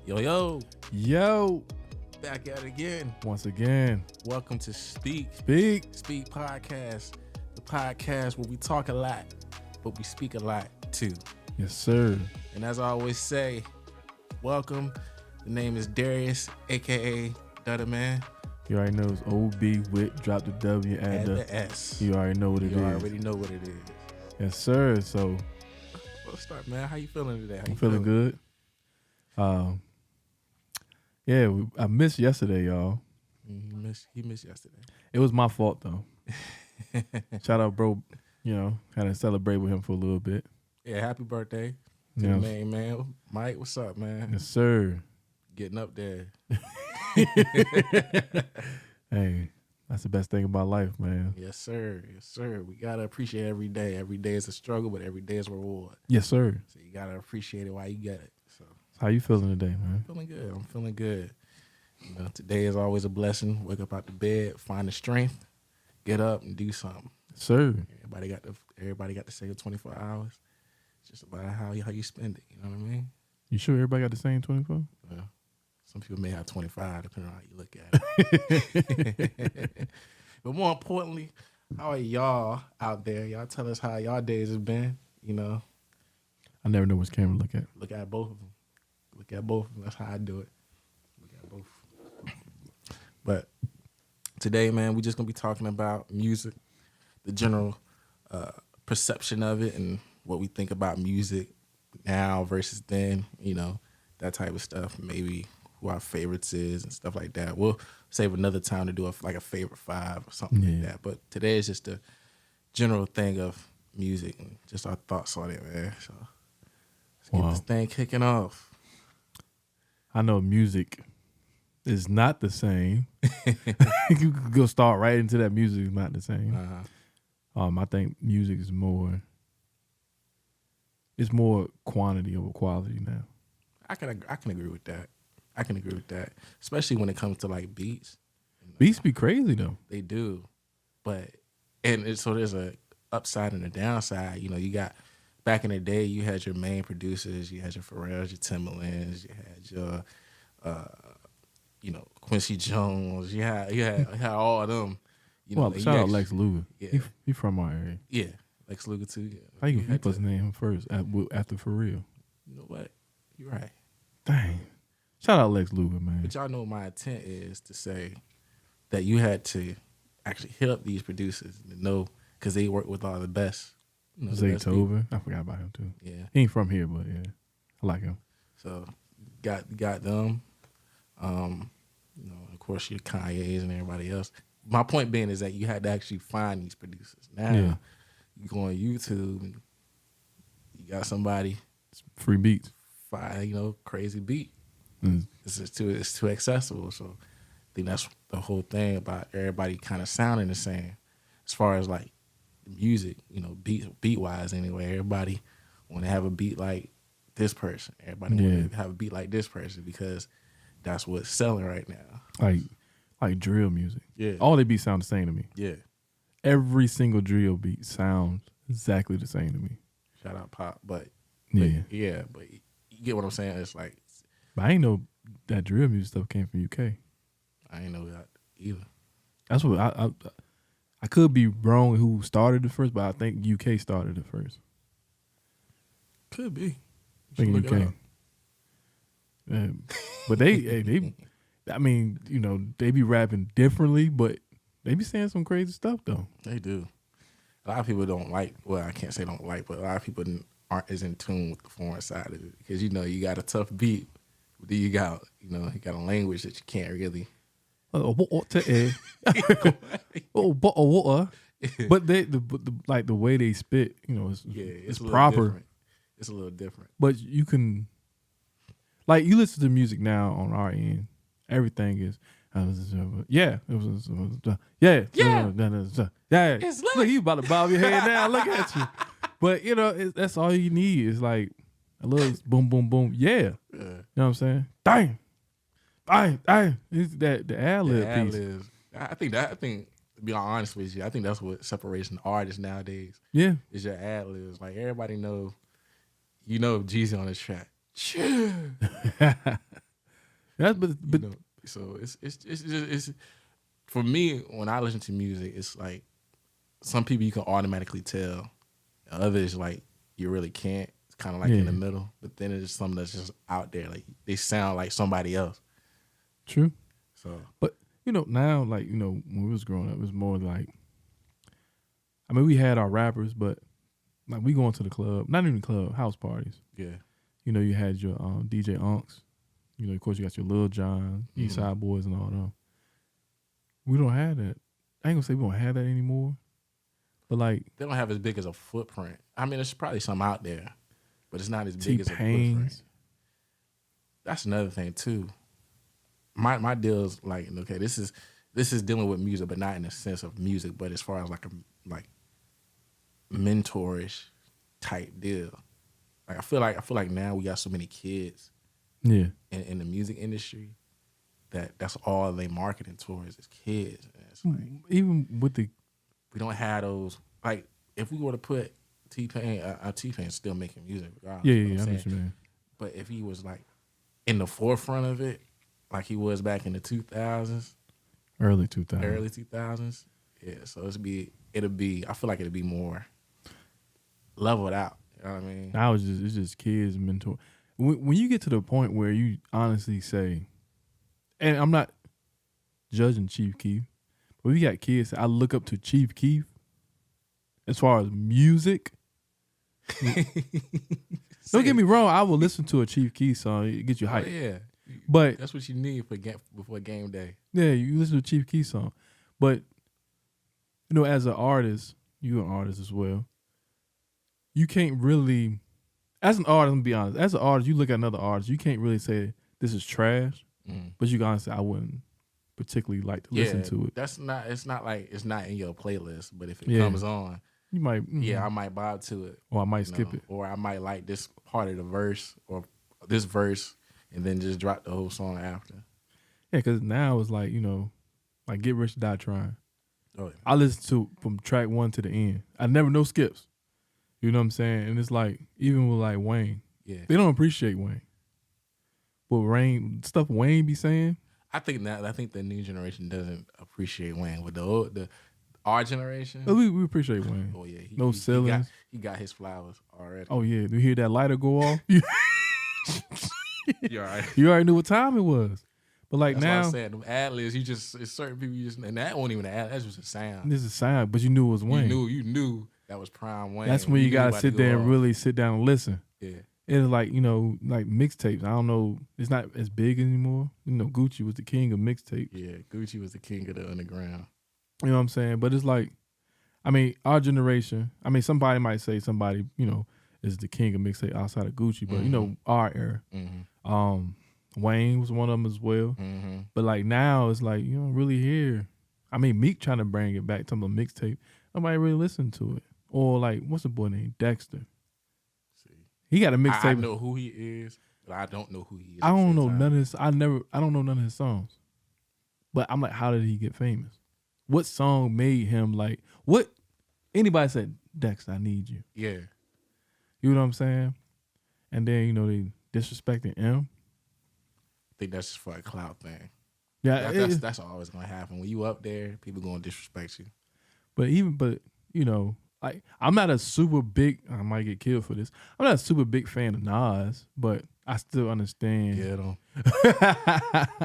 Yo, yo, Yo, back at it again. once again, Welcome to Speak Podcast, the podcast where we talk a lot, but we speak a lot too. Yes, sir. And as I always say, welcome. The name is Darius, aka Dutter Man. You already know it's OB with drop the W Add add the S. You already know what it is. You already know what it is. Yes, sir. So Let's start, man. How you feeling today? How you I'm feeling good. I missed yesterday, y'all. He missed yesterday. It was my fault though. Shout out, bro. Had to celebrate with him for a little bit. Yeah, happy birthday to the main man. Mike, what's up, man? Yes, sir. Getting up there. Hey, that's the best thing about life, man. Yes, sir. Yes, sir. We got to appreciate every day. Every day is a struggle, but every day is a reward. Yes, sir. So you got to appreciate it while you get it. So How you feeling today, man? feeling good. I'm feeling good. You know, today is always a blessing. Wake up out the bed, find the strength, get up and do something. Yes, sir. Everybody got to say 24 hours. It's just about how you spend it. You know what I mean? You sure everybody got the same 24? Well, some people may have 25, depending on how you look at it. But more importantly, how are y'all out there? Y'all tell us how y'all days have been. You know, I never know which camera to look at. look at both of them. Look at both of them. That's how I do it. Look at both. But today, man, we're just going to be talking about music, the general perception of it, and what we think about music now versus then, you know, that type of stuff. Maybe who our favorites is and stuff like that. We'll save another time to do a favorite five or something like that. But today is just a general thing of music and just our thoughts on it, man. So let's get this thing kicking off. I know music is not the same. You could go start right into that. Music is not the same. I think music is more. It's more quantity over quality now. I can agree with that. I can agree with that, especially when it comes to like beats. Beats be crazy though. They do, so there's a upside and a downside. You know, you got back in the day, you had your main producers, you had your Pharrells, your Timbalands, you had your, Quincy Jones, you had all of them. You know, Shout out Lex Luger. Yeah, he from our area. Yeah, Lex Luger too. Yeah. How you supposed to name him first after For Real? You know what? You're right. Dang. Shout out Lex Luger, man. But y'all know what my intent is to say that you had to actually hit up these producers and know, because they work with all the best. You know, Zaytoven. I forgot about him too. Yeah. He ain't from here, but yeah. I like him. So got them. Of course your Kanye's and everybody else. My point being is that you had to actually find these producers. Now you go on YouTube and you got somebody free beats. Find, crazy beat. It's too accessible. So I think that's the whole thing about everybody kind of sounding the same. As far as like music, beat wise anyway, everybody want to have a beat like this person. Everybody want to have a beat like this person because that's what's selling right now. Like drill music. Yeah. All they beats sound the same to me. Yeah. Every single drill beat sounds exactly the same to me. Shout out Pop, but you get what I'm saying? It's like, but I ain't know that drill music stuff came from UK. I ain't know that either. That's what I could be wrong who started it first, but I think UK started it first. Could be. I think UK. But they I mean, they be rapping differently, but they be saying some crazy stuff though. They do. A lot of people don't like. Well, I can't say don't like, but a lot of people aren't as in tune with the foreign side of it because you got a tough beat, but then you got a language that you can't really. Water. But the way they spit, it's proper. Different. It's a little different. But you can, you listen to music now on our end. Everything is, yeah. Look, you about to bob your head now. Look at you. But that's all you need is like a little boom, boom, boom. Yeah. You know what I'm saying? Dang. It's the ad-lib piece. I think to be honest with you, I think that's what separates an artist nowadays. Yeah. Is your ad-libs. Like everybody know, Jeezy on this track. Sure. That's but You know, so it's for me when I listen to music, it's like some people you can automatically tell, others like you really can't. It's kind of like in the middle, but then it's something that's just out there. Like they sound like somebody else. True. So, but now, like when we was growing up, it was more like, I mean, we had our rappers, but like we going to the club, not even club, house parties. yeah. You had your DJ Unks. Of course, you got your Lil Jon, East Side Boys, and all them. We don't have that. I ain't gonna say we don't have that anymore, but like they don't have as big as a footprint. I mean, there's probably some out there, but it's not as big as a footprint. That's another thing too. My deal is like, okay, this is dealing with music, but not in the sense of music, but as far as like mentorish type deal. Like I feel like now we got so many kids, in the music industry that's all they marketing towards is kids. And it's like, even with we don't have those. Like if we were to put T-Pain, T-Pain's still making music. Yeah, I know what you mean. But if he was like in the forefront of it, like he was back in the 2000s, early 2000s, yeah. So it'll be. I feel like it'll be more leveled out. You know what I mean? Now it's just kids mentor. When you get to the point where you honestly say, and I'm not judging Chief Keef, but we got kids. I look up to Chief Keef as far as music. Don't get me wrong. I will listen to a Chief Keef song. It gets you hyped. Oh, yeah, but that's what you need before game day. Yeah, you listen to a Chief Keef song, but as an artist, you're an artist as well. You can't really, as an artist, I'm gonna be honest. As an artist, you look at another artist, you can't really say this is trash, but you can honestly, I wouldn't particularly like to listen to it. That's not. It's not like it's not in your playlist, but if it comes on, you might. I might vibe to it, or I might skip it, or I might like this part of the verse or this verse, and then just drop the whole song after. Yeah, because now it's like like Get Rich or Die Trying. Oh, yeah. I listen to from track 1 to the end. I never no skips. You know what I'm saying? And it's like, even with like Wayne, they don't appreciate Wayne. But stuff Wayne be saying, I think the new generation doesn't appreciate Wayne. With our generation, we appreciate Wayne. Oh yeah, no ceilings. He got his flowers already. Oh yeah, do you hear that lighter go off? You all right? You already knew what time it was. But like that's now, what I'm saying, them ad-libs, it's certain people and that wasn't even an ad. That's just a sound. This is a sound, but you knew it was Wayne. You knew that was prime Wayne. That's when you gotta sit there and really sit down and listen. Yeah. It's like, like mixtapes. I don't know. It's not as big anymore. Gucci was the king of mixtapes. Yeah, Gucci was the king of the underground. You know what I'm saying? But it's like, I mean, our generation, somebody might say somebody, is the king of mixtape outside of Gucci, but, our era. Mm-hmm. Wayne was one of them as well. Mm-hmm. But like now, it's like, you don't really hear. Meek trying to bring it back to the mixtape. Nobody really listened to it. Or like, what's the boy named? Dexter. He got a mixtape. I know who he is, but I don't know who he is. I don't know none of his. I don't know none of his songs. But I'm like, how did he get famous? What song made him like? What? Anybody said, Dexter, I need you. Yeah. You know what I'm saying? And then they disrespecting M. I think that's just for a clout thing. Yeah, that's always gonna happen. When you up there, people gonna disrespect you. But like, I'm not a super big. I might get killed for this. I'm not a super big fan of Nas, but I still understand. Get him.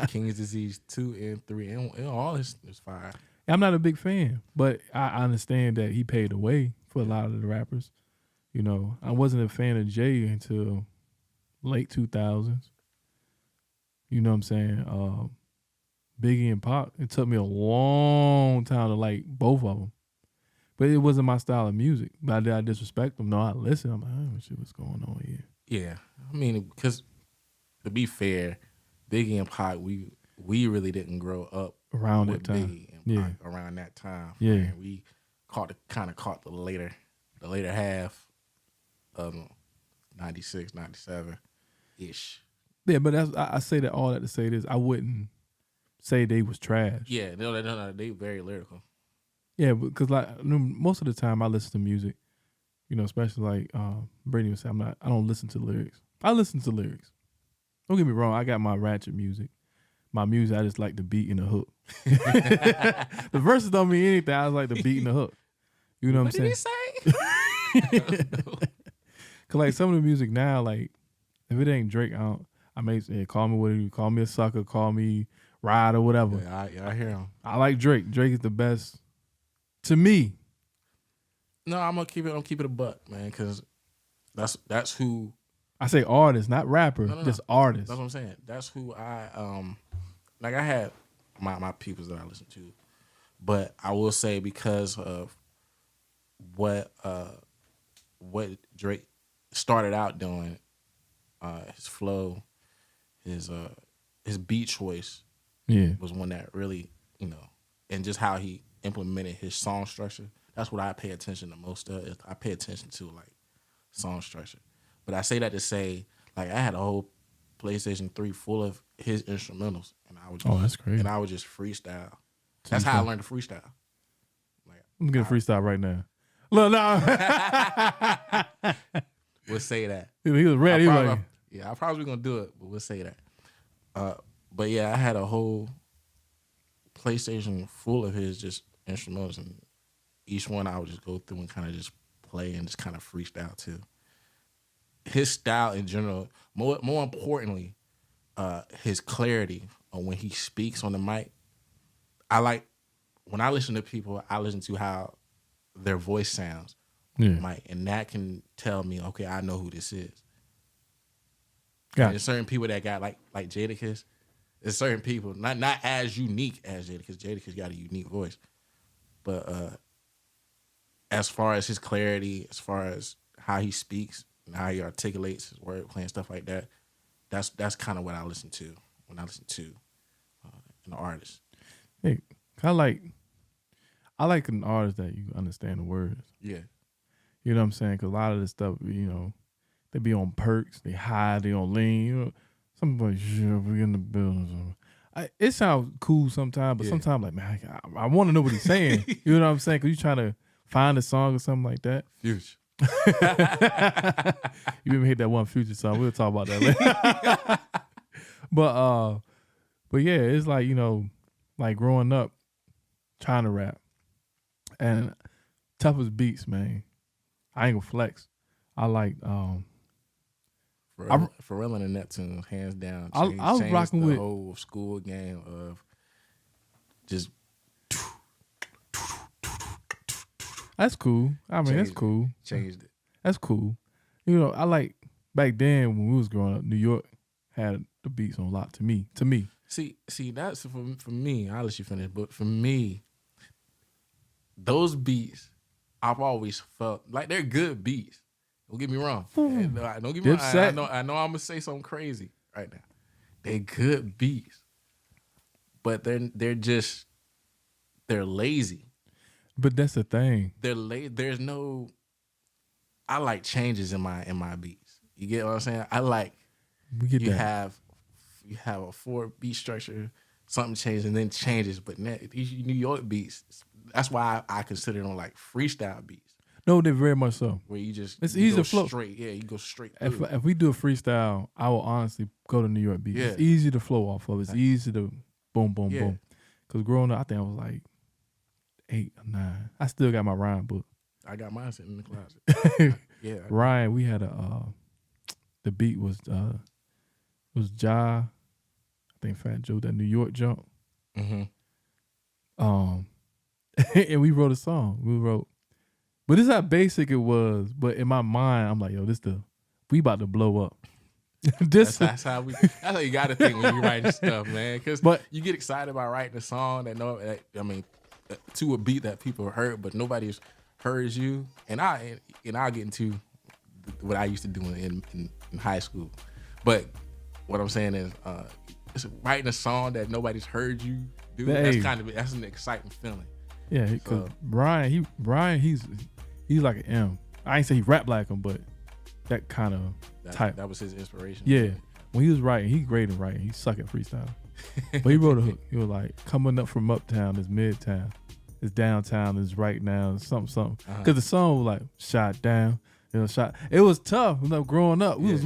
King's Disease 2 and 3 and all this is fire. I'm not a big fan, but I understand that he paved the way for a lot of the rappers. I wasn't a fan of Jay until late 2000s. You know what I'm saying? Biggie and Pac. It took me a long time to like both of them. But it wasn't my style of music. But did I disrespect them? No, I listened. I'm like, oh, shit, what's going on here? Yeah. Because to be fair, Biggie and Pac, we really didn't grow up around with that time. Biggie and Pac around that time. Yeah. Man. We caught the later half of 96, 97-ish. Yeah, but I say that all that to say this. I wouldn't say they was trash. Yeah, no, they very lyrical. Yeah, because like most of the time I listen to music, especially like Brittany would say, I don't listen to lyrics. I listen to lyrics. Don't get me wrong, I got my ratchet music. my music. I just like the beat and the hook. The verses don't mean anything. I just like the beat and the hook. You know what I'm saying? What did he say? Cause like some of the music now, like if it ain't Drake, I may say call me whatever you call me, a sucker, call me ride or whatever. Yeah, I hear him. I like Drake. Drake is the best to me. No, I'm gonna keep it a buck, man, because that's who I say artist, not rapper, just artist. That's what I'm saying. That's who I like. I had my peoples that I listen to, but I will say because of what Drake started out doing, his flow, his beat choice, was one that really, and just how he implemented his song structure. That's what I pay attention to most of. I pay attention to like song structure. But I say that to say, like, I had a whole PlayStation 3 full of his instrumentals, and I would that's crazy. And I would just freestyle. That's how I learned to freestyle. Like, I'm gonna freestyle right now. Look, no. We'll say that. He was ready. I probably gonna do it, but we'll say that. But yeah, I had a whole PlayStation full of his just instrumentals, and each one I would just go through and kind of just play and just kind of freestyle too. His style in general, more importantly, his clarity on when he speaks on the mic. I like when I listen to people, I listen to how their voice sounds on the mic, and that can tell me, okay, I know who this is. There's certain people that got like Jadakiss. There's certain people not as unique as Jadakiss. Jadakiss got a unique voice, but as far as his clarity, as far as how he speaks and how he articulates his wordplay and stuff like that, that's kind of what I listen to when I listen to an artist. Hey, I like an artist that you understand the words. Yeah. You know what I'm saying? Because a lot of this stuff, they be on perks, they high, they on lean. Somebody, we in the building. It sounds cool sometimes, but sometimes like, man, I want to know what he's saying. You know what I'm saying? Because you trying to find a song or something like that. Future. You even hit that one Future song. We'll talk about that later. But yeah, it's like, like growing up, trying to rap. And toughest beats, man. I ain't gonna flex. I like Pharrell and the Neptunes, hands down. I was rocking with the whole school game of just. That's cool. I mean, that's cool. Changed it. That's cool. I like back then when we was growing up, New York had the beats on a lot to me. See, that's for me. I'll let you finish, but for me, those beats, I've always felt like they're good beats. Don't get me wrong. Don't get me wrong. I know I'm gonna say something crazy right now. They're good beats, but they're lazy. But that's the thing. There's no. I like changes in my beats. You get what I'm saying? I like. You have a 4 beat structure, something changes and then changes. But these New York beats, that's why I consider them like freestyle beats. No, they're very much so. Where it's easy to flow straight. Yeah, you go straight. If we do a freestyle, I will honestly go to New York beats. Yeah. It's easy to flow off of. It's easy to boom, boom, boom. Because growing up, I think I was like 8 or 9. I still got my rhyme book. I got mine sitting in the closet. Yeah. Ryan, we had the beat was Ja, I think Fat Joe, that New York jump. Mm-hmm. And we wrote a song. But this is how basic it was. But in my mind, I'm like, yo, we about to blow up. That's how you got to think when you're writing stuff, man. Because you get excited about writing a song to a beat that people heard, but nobody's heard you. And I'll get into what I used to do in high school. But what I'm saying is, it's writing a song that nobody's heard you do. That's an exciting feeling. Yeah, because Brian, he's like an M. I ain't say he rap like him, but that kind of type. That was his inspiration. Yeah, when he was writing, he's great at writing. He suck at freestyle. But he wrote a hook. He was like, coming up from uptown is midtown, is downtown is right now, something. Because the song was like shot down. Shot. It was tough. Growing up, we was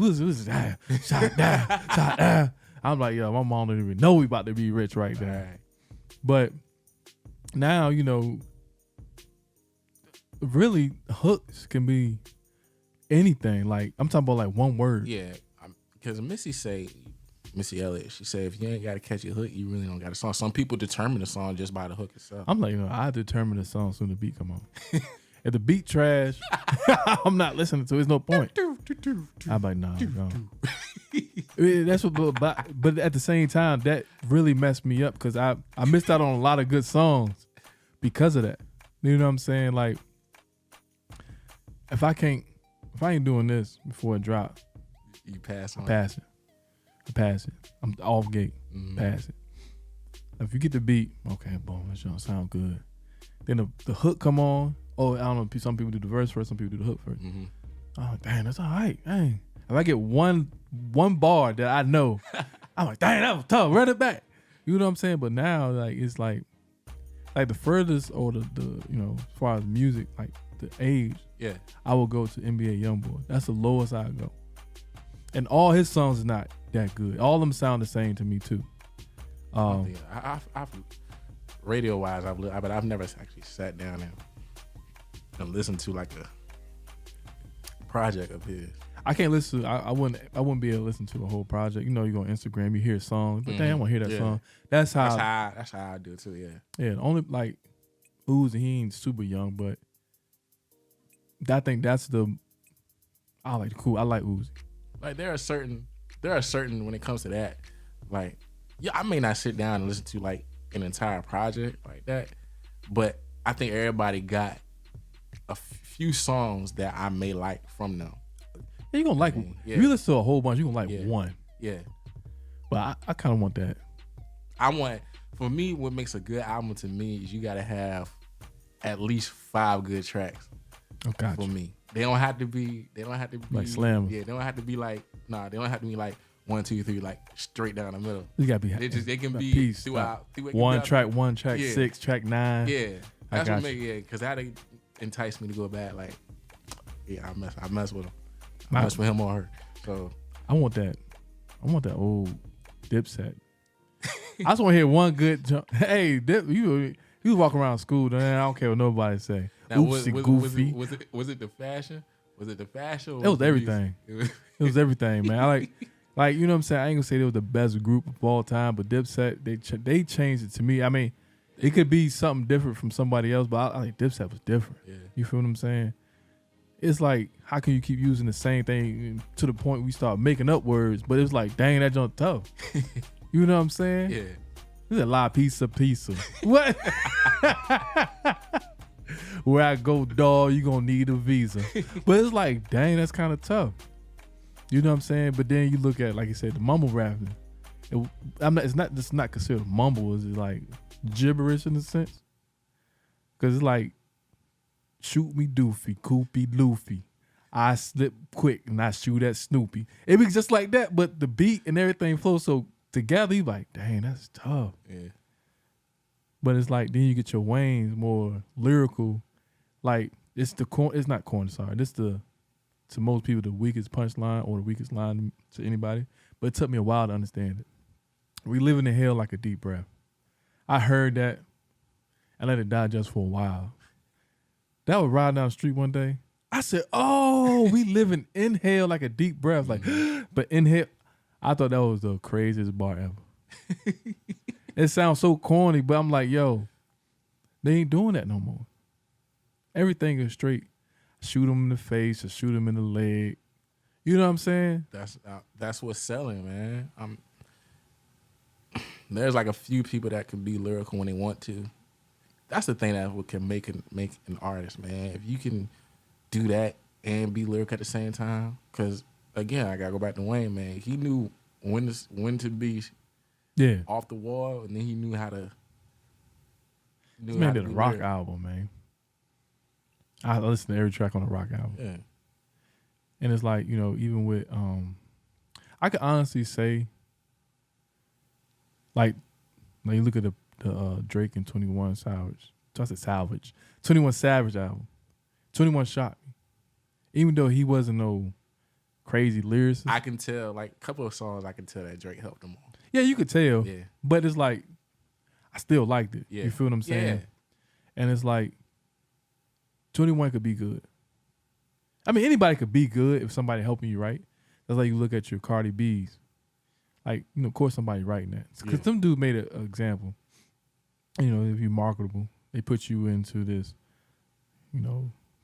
shot down, shot down. I'm like, yo, my mom don't even know we about to be rich right now. Right. But now, you know, really hooks can be anything. Like I'm talking about like one word. Yeah, because Missy Elliott, she said, if you ain't got to catch a hook, you really don't got a song. Some people determine the song just by the hook itself. I'm like, you know, I determine the song soon the beat come on. If the beat trash, I'm not listening to it. There's no point. I'm like, nah, no. That's what, but at the same time, that really messed me up because I missed out on a lot of good songs because of that. You know what I'm saying? Like, if I ain't doing this before it drops, you pass on. I pass it. I'm off gate. Pass it. If you get the beat, okay, boom, that don't sound good. Then the hook come on. Oh, I don't know. Some people do the verse first. Some people do the hook first. Oh, dang, that's all right. Dang. If I get one bar that I know, I'm like, dang, that was tough. Run it back. You know what I'm saying? But now, like, it's like the furthest or the you know, as far as music, like the age, yeah, I will go to NBA YoungBoy. That's the lowest I go. And all his songs is not that good. All of them sound the same to me too. I've radio wise, but I've never actually sat down and listened to like a project of his. I can't listen. I wouldn't be able to listen to a whole project. You know, you go on Instagram, you hear songs, but damn, I want to hear that song. That's how I do it too. Yeah. Yeah. Only like Uzi, he ain't super young, but I think that's I like Uzi. Like there are certain when it comes to that, like yeah, I may not sit down and listen to like an entire project like that, but I think everybody got a few songs that I may like from them. Yeah, you gonna like if you listen to a whole bunch, you gonna like one. Yeah. But I kind of want that. For me, what makes a good album to me is you gotta have at least 5 good tracks. Okay. For me. They don't have to be like Slam. Yeah, they don't have to be like they don't have to be like 1, 2, 3 like straight down the middle. You gotta be they can be piece, throughout one track 6, track 9. Yeah. That's what make because that enticed me to go back. Like, yeah, I mess with him. I mess with him or her. So I want that old Dipset. I just want to hear one good jump. Hey, Dip, you walk around school, man. I don't care what nobody say. Now, goofy. Was it the fashion? Was it the fashion? It was everything. It was everything, man. I like you know what I'm saying. I ain't gonna say they were the best group of all time, but Dipset they changed it to me. I mean, it could be something different from somebody else, but I think Dipset was different. Yeah. You feel what I'm saying? It's like, how can you keep using the same thing to the point we start making up words? But it's like, dang, that junk tough. You know what I'm saying? Yeah. This is a lot pizza. What? Where I go, dog, you gonna need a visa. But it's like, dang, that's kind of tough. You know what I'm saying? But then you look at, like you said, the mumble rapping. It's not considered mumble. It's like gibberish in a sense. Because it's like, shoot me doofy, koopy loofy. I slip quick and I shoot at Snoopy. It be just like that, but the beat and everything flows so together. You like, dang, that's tough. Yeah. But it's like then you get your Wayne's more lyrical. Like it's not corny. Sorry, this to most people the weakest punchline or the weakest line to anybody. But it took me a while to understand it. We living in hell like a deep breath. I heard that. I let it digest for a while. That was riding down the street one day. I said, "Oh, we living in hell like a deep breath." Like, but in hell, I thought that was the craziest bar ever. It sounds so corny, but I'm like, yo, they ain't doing that no more. Everything is straight. Shoot them in the face or shoot them in the leg. You know what I'm saying? That's what's selling, man. There's like a few people that can be lyrical when they want to. That's the thing that can make an artist, man. If you can do that and be lyrical at the same time, because again, I gotta go back to Wayne, man. He knew when to be off the wall, and then he knew how to. This man did a rock album, man. I listen to every track on a rock album. Yeah, and it's like, you know, even with I could honestly say, like when you look at the Drake and 21 Savage. I said Salvage. 21 Savage album. 21 shot me. Even though he wasn't no crazy lyricist. I can tell, like a couple of songs I can tell that Drake helped him on. Yeah, you could tell. Yeah. But it's like, I still liked it. Yeah. You feel what I'm saying? Yeah. And it's like, 21 could be good. I mean, anybody could be good if somebody helping you, right? That's like you look at your Cardi B's. Like, of course somebody writing that. Because them dudes made an example. If you're marketable, they put you into this,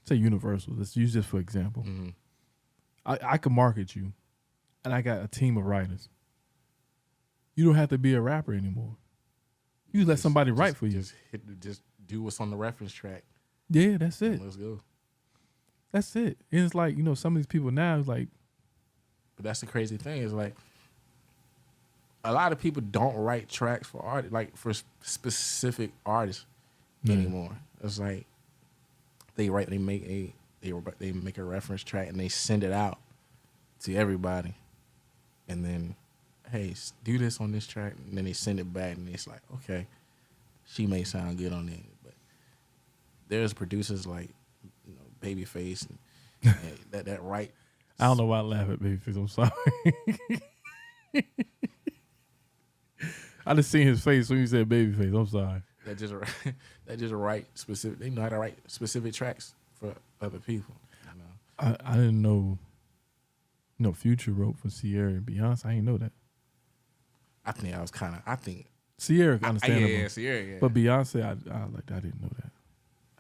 say Universal. Let's use this for example. Mm-hmm. I could market you, and I got a team of writers. You don't have to be a rapper anymore. You let somebody write for you. Just do what's on the reference track. Yeah, that's it. Let's go. That's it. And it's like, some of these people now is like. But that's the crazy thing is like, a lot of people don't write tracks for art, like for specific artists anymore. It's like they make a reference track and they send it out to everybody, and then, hey, do this on this track, and then they send it back, and it's like, okay, she may sound good on it, but there's producers like Babyface and that write. I don't know why I laugh at Babyface. I'm sorry. I just seen his face when you said Babyface. I'm sorry. That just write specific. They know how to write specific tracks for other people. I didn't know. Future wrote for Sierra and Beyonce. I didn't know that. I think Sierra understandable. Yeah, Sierra. Yeah. But Beyonce, I didn't know that.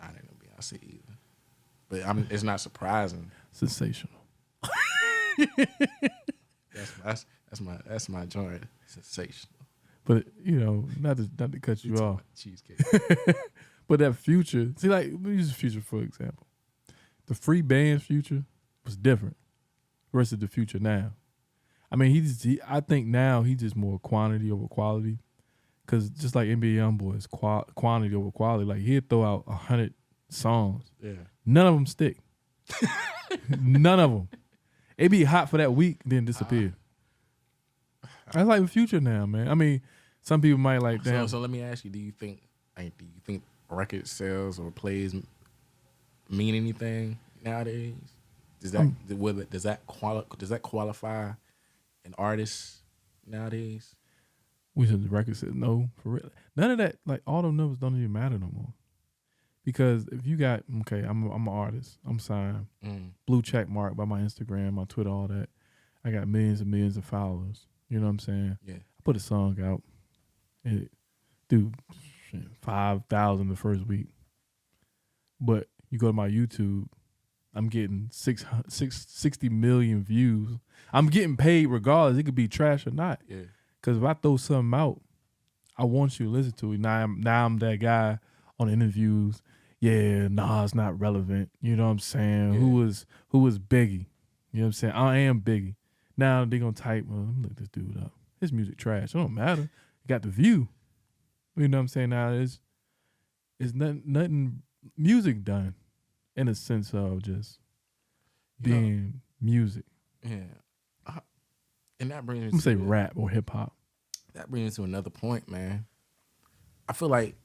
I didn't know Beyonce either. But it's not surprising. Sensational. That's my joint. Sensational. But not to cut you off. Cheesecake. But that Future, see, like, let me use Future for example. The free band's Future was different versus the Future now. I mean, I think now he's just more quantity over quality. Because just like NBA YoungBoy is quantity over quality. Like, he'd throw out 100 songs. Yeah. None of them stick. None of them. It be hot for that week, then disappear. I like the Future now, man. I mean, some people might like that. So let me ask you: Do you think record sales or plays mean anything nowadays? Does that qualify an artist nowadays? We said the record says no, for real. None of that. Like, all them numbers don't even matter no more. Because if you got, okay, I'm an artist. I'm signed. Blue check mark by my Instagram, my Twitter, all that. I got millions and millions of followers. You know what I'm saying? Yeah. I put a song out. It, dude, 5,000 the first week. But you go to my YouTube, I'm getting 60 million views. I'm getting paid regardless. It could be trash or not. Yeah. Because if I throw something out, I want you to listen to it. Now I'm that guy on interviews. Yeah, nah, it's not relevant. You know what I'm saying? Yeah. Who was Biggie? You know what I'm saying? I am Biggie. Now they gonna type, well, let me look this dude up. His music trash. It don't matter. You got the view. You know what I'm saying? Now it's nothing music done in a sense of just being music. Yeah. And that brings me I'm gonna say rap or hip hop. That brings me to another point, man. I feel like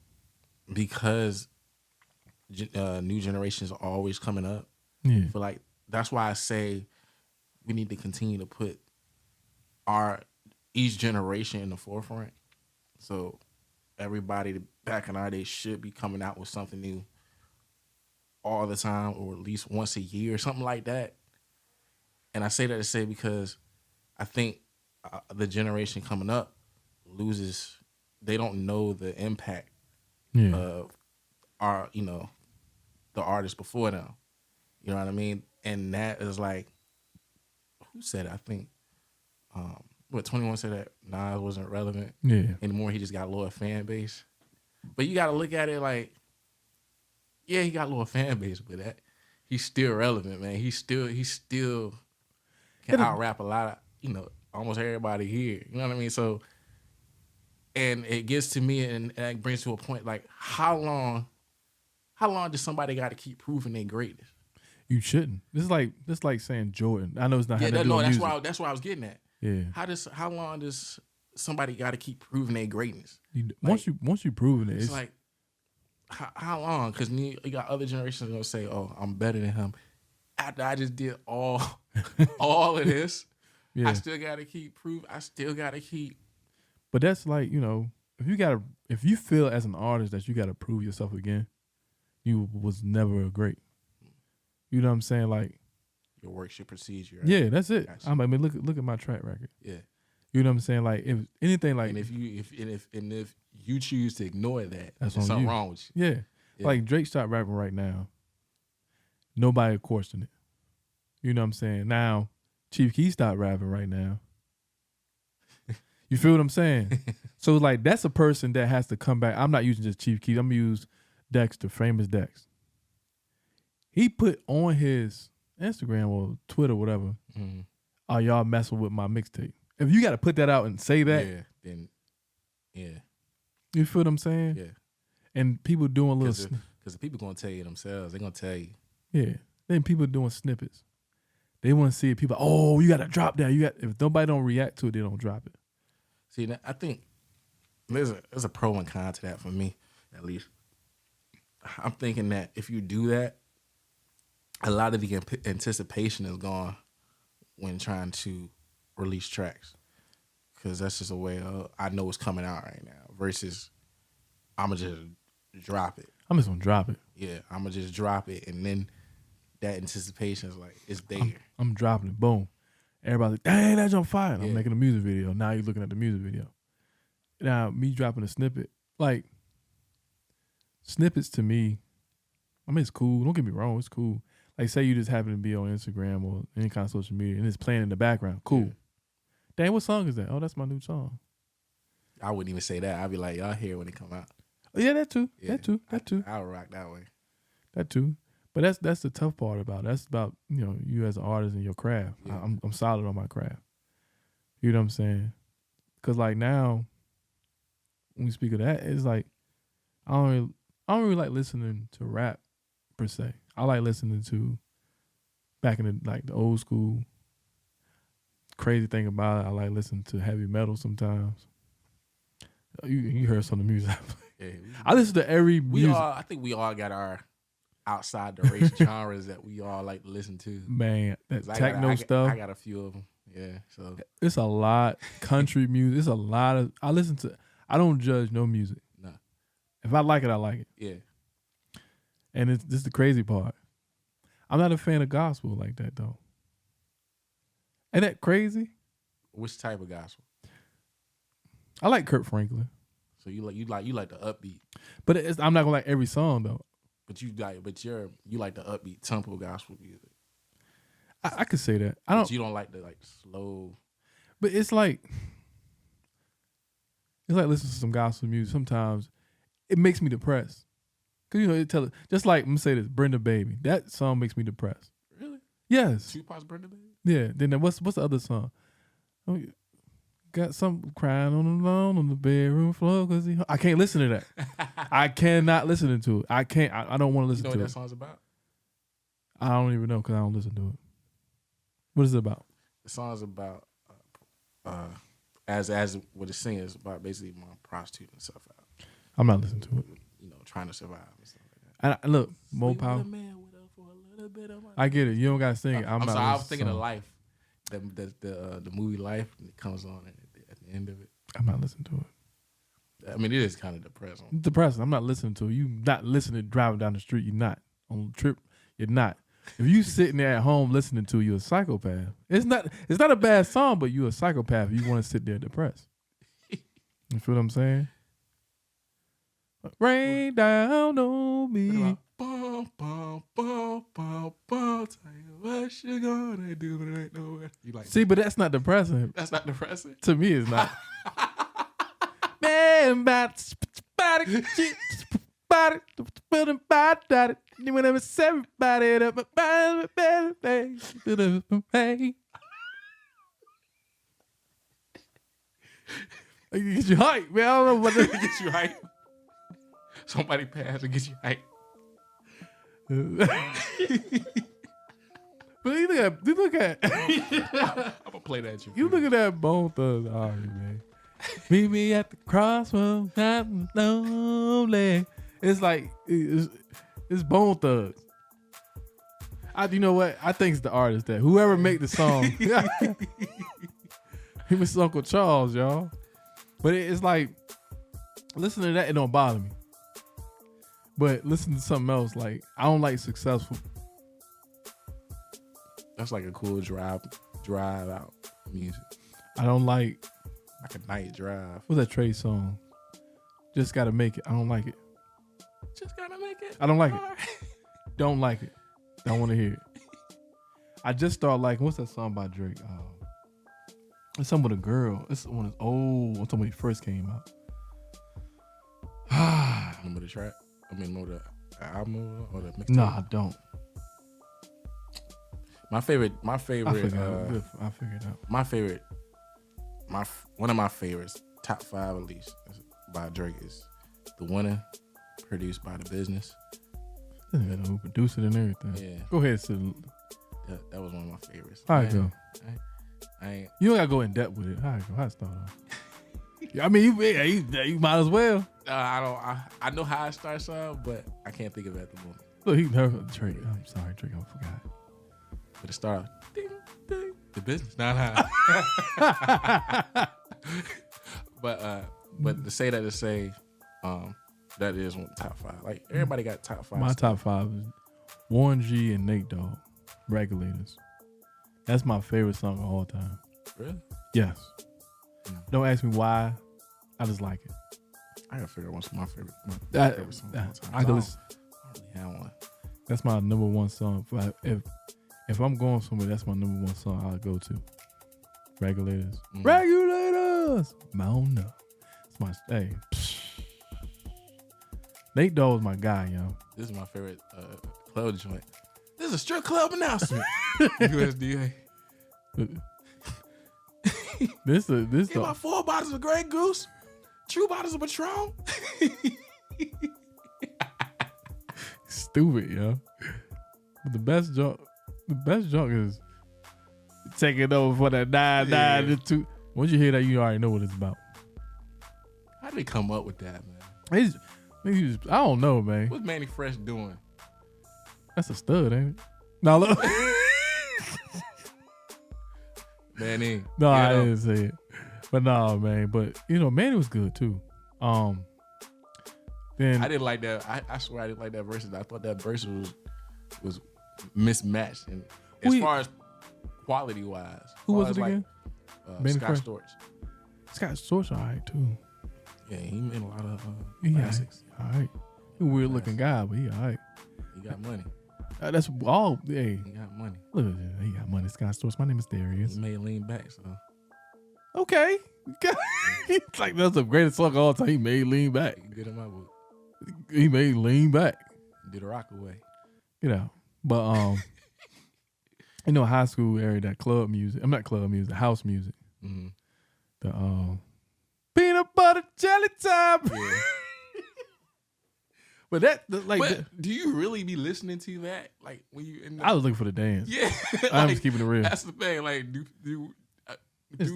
because new generations are always coming up, Yeah. I feel like that's why I say we need to continue to put each generation in the forefront. So everybody back in our day should be coming out with something new all the time, or at least once a year, something like that. And I say that to say because I think the generation coming up loses. They don't know the impact of the artists before them. You know what I mean? And that is like, who said it? I think, 21 said that Nas wasn't relevant anymore. He just got a lower fan base. But you got to look at it like, yeah, he got a lower fan base, but he's still relevant, man. He still can out-rap a lot of, almost everybody here. You know what I mean? So, and it gets to me, and it brings to a point like, how long does somebody got to keep proving their greatness? You shouldn't. This is like saying Jordan. I know it's not. Yeah, that's why I was getting at. Yeah. How long does somebody got to keep proving their greatness? Once you proven it, it's like how long? Because you got other generations gonna say, "Oh, I'm better than him." After I just did all of this, I still got to keep proving. I still got to keep. But that's like, if you feel as an artist that you gotta prove yourself again, you was never great. You know what I'm saying? Like your work should precede you. Right? Yeah, that's it. Gotcha. I mean, look at my track record. Yeah. You know what I'm saying? Like if anything, like and if you choose to ignore that, that's there's something wrong with you. Yeah. Like Drake stopped rapping right now. Nobody questioned it. You know what I'm saying? Now, Chief Keef stopped rapping right now. You feel what I'm saying? So like that's a person that has to come back. I'm not using just Chief Keef. I'm gonna use Dexter, famous Dex. He put on his Instagram or Twitter, whatever, are y'all messing with my mixtape? If you got to put that out and say that, then you feel what I'm saying? Yeah. And people doing little, because people gonna tell you themselves, they're gonna tell you. Yeah. Then people doing snippets. They want to see it. People, oh, you got to drop that. If nobody don't react to it, they don't drop it. See, I think there's a pro and con to that for me, at least. I'm thinking that if you do that, a lot of the anticipation is gone when trying to release tracks, because that's just a way of, I know it's coming out right now versus I'm going to just drop it. I'm just going to drop it. Yeah, I'm going to just drop it, and then that anticipation is like, it's there. I'm dropping it. Boom. Everybody's like, dang, that's on fire. I'm making a music video. Now you're looking at the music video. Now, me dropping a snippet, like, snippets to me, I mean, it's cool. Don't get me wrong. It's cool. Like, say you just happen to be on Instagram or any kind of social media and it's playing in the background. Cool. Yeah. Dang, what song is that? Oh, that's my new song. I wouldn't even say that. I'd be like, y'all hear it when it come out. Oh, yeah, that too. Yeah. That too. I'll rock that way. That too. But that's the tough part about it. That's about, you as an artist and your craft. Yeah. I'm solid on my craft. You know what I'm saying? Because like now, when we speak of that, it's like I don't really like listening to rap per se. I like listening to back in the old school. Crazy thing about it, I like listening to heavy metal sometimes. You heard some of the music I play. Yeah, I listen to every music. I think we all got our outside the race genres that we all like to listen to. Man, that techno stuff. I got a few of them. Yeah, so it's a lot. Country music. It's a lot of. I don't judge no music. No. If I like it, I like it. Yeah. And this is the crazy part. I'm not a fan of gospel like that though. Ain't that crazy? Which type of gospel? I like Kirk Franklin. So you like the upbeat. But I'm not gonna like every song though. But you like the upbeat tempo gospel music. I could say that. You don't like the slow. But it's like listening to some gospel music. Sometimes it makes me depressed. Cause just like I'm gonna say this, Brenda Baby. That song makes me depressed. Really? Yes. Tupac's Brenda Baby? Yeah. Then what's the other song? Oh, got some crying on the lawn on the bedroom floor because I can't listen to that. I cannot listen to it. I can't. I don't want to listen to it. You know what that song's about? I don't even know because I don't listen to it. What is it about? The song's about as what it's saying is about basically my prostituting stuff out. I'm not listening to it. Trying to survive and stuff like that. And look, more power. I get it. You don't gotta sing it. I'm sorry. I was thinking of Life, the movie Life, and it comes on at the end of it. I'm not listening to it. I mean, it is kind of depressing. Depressing. I'm not listening to it. You not listening driving down the street. You're not on the trip. You're not. If you sitting there at home listening to, you're a psychopath. It's not a bad song, but you're a psychopath. You want to sit there depressed. You feel what I'm saying? Rain down on me. Bum, bum, bum, bum, bum. Tell you what you gonna do, but it ain't nowhere. See, but that's not depressing. That's not depressing. To me, it's not. Man, get you hype, man. I don't know what to get you hype. Somebody pass and get you hype. But you look at I'm gonna play that. You look at that Bone Thugs army, man. Meet me at the crossroads, I'm lonely. It's like it's Bone Thugs. You know what? I think it's the artist that whoever make the song. He was Uncle Charles, y'all. But it's like, listening to that, it don't bother me. But listen to something else. Like, I don't like Successful. That's like a cool drive out music. I don't like a night drive. What's that Trey song? Just Gotta Make It. I don't like it. Just gotta make it. I don't like it. Don't like it. Don't want to hear it. I just started liking, what's that song by Drake? It's something with a girl. It's one that's old. When somebody first came out. Remember the track? I mean, know the album or the mixtape? No, I don't. My favorite. I figured it out. My favorite. One of my favorites, top 5 at least, by Drake is The Winner, produced by The Business. Who produced it and everything. Yeah. Go ahead, Sid. That was one of my favorites. How it go? I ain't. You don't gotta go in depth with it. How it go? How it start off? I mean, you might as well. I know how it starts off, but I can't think of it at the moment. Look, he never Drake. I'm sorry, Drake. I forgot. But it started. Ding, ding, The Business. Nah. But to say that to say, that is one of the top 5. Like everybody got top 5. My top 5 is Warren G and Nate Dogg, Regulators. That's my favorite song of all time. Really? Yes. Don't ask me why. I just like it. I gotta figure out what's my favorite. Favorite song of all time. I don't really have one. That's my number one song. If I'm going somewhere, that's my number one song I'll go to. Regulators. Regulators! Mount up. It's my, hey. Nate Dogg is my guy, yo. This is my favorite club joint. This is a strip club announcement. USDA. This Get my 4 bottles of Grey Goose, 2 bottles of Patron. Stupid, yo. But the best joke is taking over for that 9 2. Once you hear that, you already know what it's about. How did they come up with that, man? I don't know, man. What's Manny Fresh doing? That's a stud, ain't it? No, look. Manny. No, I didn't say it. But no, man. But Manny was good too. Then I didn't like that. I swear I didn't like that verse. I thought that verse was mismatched, and as far as quality wise. Who was it again? Scott Storch. Scott Storch, all right too. Yeah, he made a lot of classics. All right. He a weird looking guy, but he all right. He got money. That's all. Hey, he got money. Look at that. He got money. Scott Storch. My name is Darius. He made Lean Back, so. Okay. It's like that's the greatest song of all time. He made Lean Back. Good in my book. He made Lean Back. Did a rock away. But high school area, that club music. I'm not club music, house music. Mm-hmm. The peanut butter jelly time. Yeah. But do you really be listening to that? Like when you I was looking for the dance. Yeah. I was keeping it real. That's the thing. Like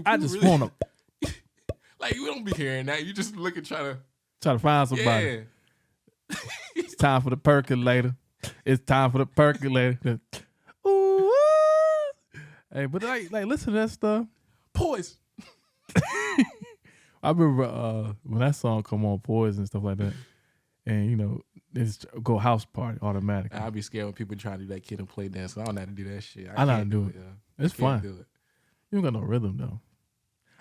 I just really, want to like we don't be hearing that. You just looking try to find somebody. Yeah. It's time for the percolator. It's time for the percolator. Ooh. Hey, but like listen to that stuff. Poise. I remember when that song come on, Poise and stuff like that. And it's go house party automatically. I'd be scared when people try to do that kid and play dance. I don't know how to do that shit. I know how to do it. Yeah. It's fun. Do it. You don't got no rhythm though.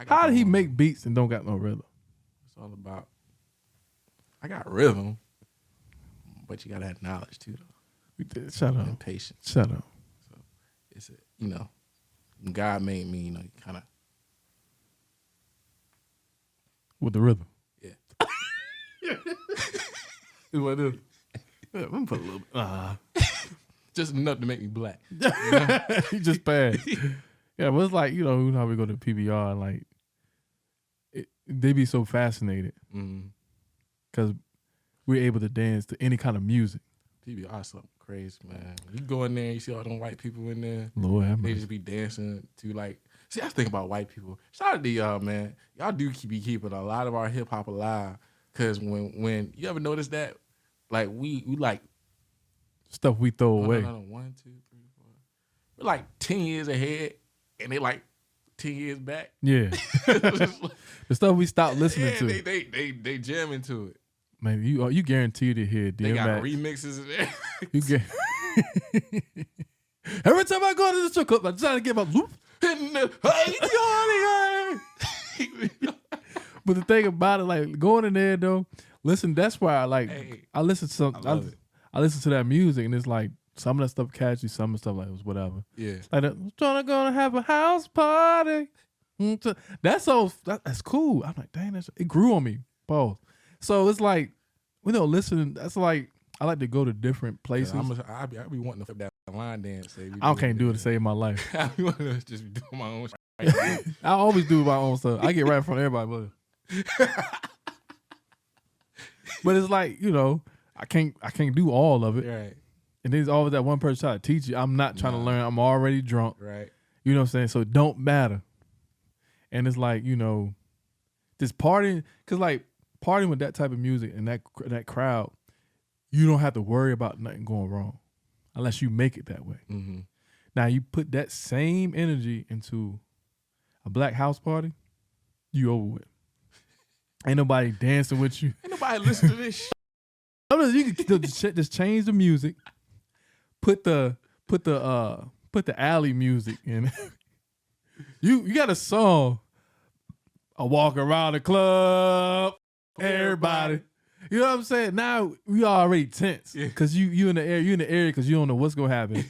How did he make beats and don't got no rhythm? It's all about. I got rhythm, but you gotta have knowledge too, though. Shut up. And patience. Shut up. So it's when God made me, kind of with the rhythm. Yeah. Is what it is. I'm gonna put a little bit. Just enough to make me black. He just passed. Yeah, but it's like, you know how we go to PBR and like they be so fascinated because we're able to dance to any kind of music. PBR something crazy, man. You go in there, you see all them white people in there. Lord have they mercy. just be dancing to like. See, I was thinking about white people. Shout out to y'all, man. Y'all do be keeping a lot of our hip hop alive. Cause when you ever notice that, like we like stuff we throw away. No, 1, 2, 3, 4. We're like 10 years ahead, and they like 10 years back. Yeah. The stuff we stopped listening to. They jam into it. Man, you guaranteed to hear DMX. They got remixes in there. You get every time I go to the strip club, I'm trying to get my loop. But the thing about it, like going in there though, listen, that's why I listen to some. I listen to that music, and it's like some of that stuff catchy, some of the stuff like it was whatever. Yeah, like I'm trying to go and have a house party. That's so that's cool. I'm like, dang, it grew on me. Pause. So it's like, listen. That's like I like to go to different places. I be wanting to flip that line dance. I can't do it to save my life. I be wanting to just be doing my own. I always do my own stuff. I get right in front of everybody, but it's like I can't do all of it. Right. And there's always that one person trying to teach you. I'm not trying to learn. I'm already drunk. Right. You know what I'm saying? So it don't matter. And it's like, just partying, because like partying with that type of music and that crowd, you don't have to worry about nothing going wrong unless you make it that way. Mm-hmm. Now you put that same energy into a black house party, you over with. Ain't nobody dancing with you. Ain't nobody listening to this shit. You can just change the music, put the alley music in. You got a song, I walk around the club, everybody. You know what I'm saying? Now we already tense because you in the area because you don't know what's gonna happen.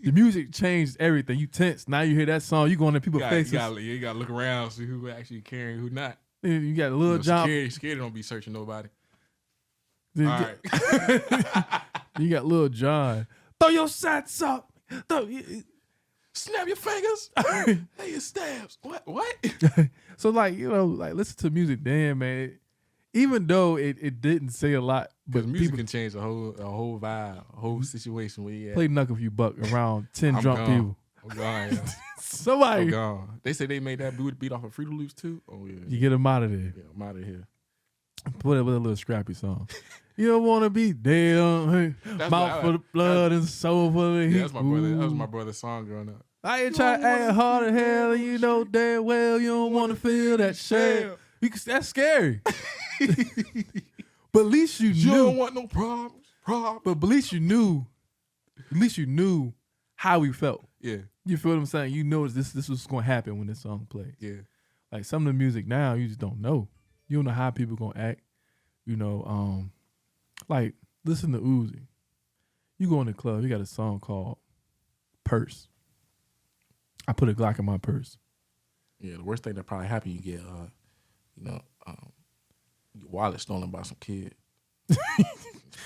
The music changed everything. You tense. Now you hear that song, you going in people's faces. You gotta look around, see who actually caring, who not. You got a little John. Scared don't be searching nobody. All right. You got Lil Jon. Throw your sats up. Snap your fingers. Hey, your stabs. What? So like, listen to music then, man. Even though it didn't say a lot, but music can change a whole vibe, a whole situation where you at. Play Knuckle If You Buck around 10 drunk gone. people. I'm gone, yeah. Somebody. I'm gone. They say they made that beat off of Fruit Loops too. Oh yeah. You get them out of there. Yeah, I'm out of here. Put it with a little scrappy song. You don't want to be damn mouth for the blood and soul for the heat. That's my brother. That was my brother's song growing up. I ain't trying to act hard as hell, and you know damn well you don't want to feel that shit. That's scary. But at least you knew. You don't want no problems. But at least you knew. At least you knew how we felt. Yeah. You feel what I'm saying? You know this was going to happen when this song plays. Yeah. Like some of the music now, you just don't know. You don't know how people going to act. Like listen to Uzi. You go in the club, you got a song called Purse. I put a Glock in my purse. Yeah, the worst thing that probably happened, you get, your wallet stolen by some kid. That's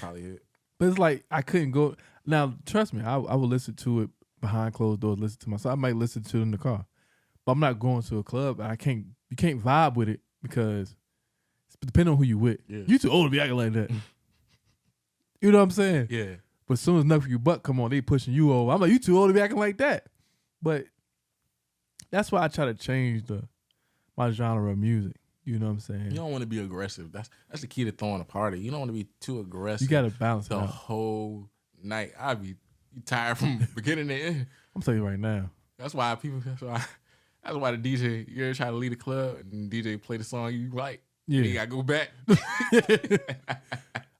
probably it. But it's like I couldn't go. Now, trust me, I would listen to it behind closed doors. Listen to myself. I might listen to it in the car, but I'm not going to a club. You can't vibe with it because it's depending on who you with. Yeah. You too old to be acting like that. You know what I'm saying? Yeah. But as soon as Knuckle You Buck come on, they pushing you over. I'm like, you too old to be acting like that. But that's why I try to change my genre of music. You know what I'm saying? You don't want to be aggressive. That's the key to throwing a party. You don't want to be too aggressive. You got to balance it the out. whole night. I'd be tired from beginning to end. I'm telling you right now. That's why the DJ, you ever try to lead a club and DJ play the song you like? Yeah. You gotta go back.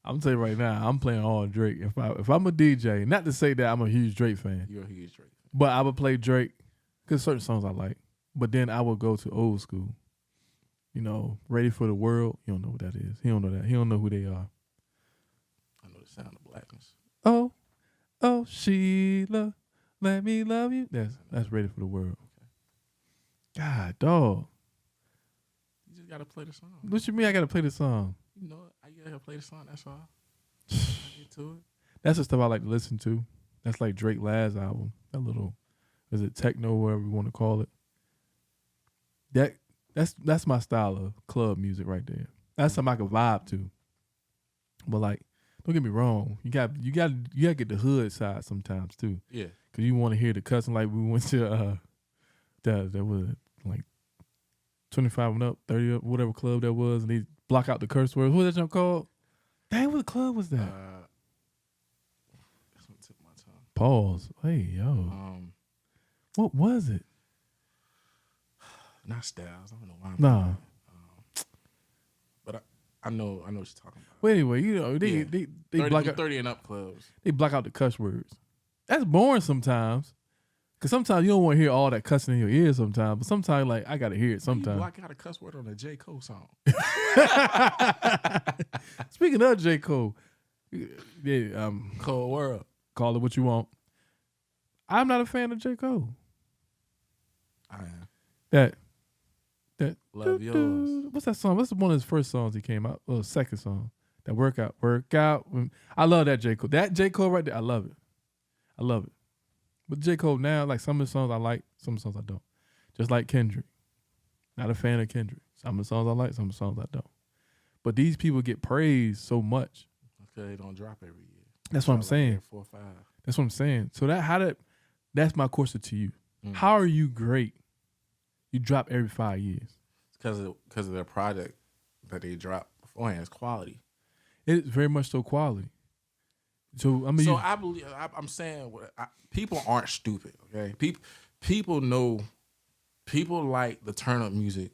I'm telling you right now, I'm playing all Drake. If I'm a DJ, not to say that I'm a huge Drake fan. You're a huge Drake fan. But I would play Drake because certain songs I like. But then I would go to old school. Ready for the World. You don't know what that is. He don't know that. He don't know who they are. I know the sound of blackness. Oh, Sheila, let me love you. That's Ready for the World. Okay. God, dog. You just gotta play the song. What you mean I gotta play the song? You know, I gotta play the song. That's all. Get to it. That's the stuff I like to listen to. That's like Drake last album. That little, is it techno, whatever you want to call it. That's my style of club music right there. That's something I can vibe to. But like, don't get me wrong. You got to get the hood side sometimes too. Yeah. Cause you want to hear the cussing. Like we went to that was like 25 and up, 30 up, whatever club that was, and they block out the curse words. What was that jump called? Dang, what club was that? That's what took my time. Pause. Hey yo. What was it? not Styles. I don't know why. Nah. But I know what you're talking about. Well, anyway, you know they 30, block out 30 and up clubs. They block out the cuss words. That's boring sometimes. Cause sometimes you don't want to hear all that cussing in your ears sometimes, but sometimes like I gotta hear it sometimes. You block out a cuss word on a J. Cole song. Speaking of J. Cole, yeah, Cold World. Call it what you want. I'm not a fan of J. Cole. I am. That Love Yours. What's that song? What's one of his first songs he came out? Well, second song. That work out. I love that J. Cole. That J. Cole right there, I love it. But J. Cole now, like some of the songs I like, some of the songs I don't. Just like Kendrick. Not a fan of Kendrick. Some of the songs I like, some of the songs I don't. But these people get praised so much. Because they don't drop every year. That's what I'm saying. 4 or 5. That's what I'm saying. So that's my question to you. How are you great? You drop every 5 years. Because of their project that they drop beforehand. It's quality. It's very much so quality. So I mean, I believe I'm saying people aren't stupid. Okay, people know. People like the turn up music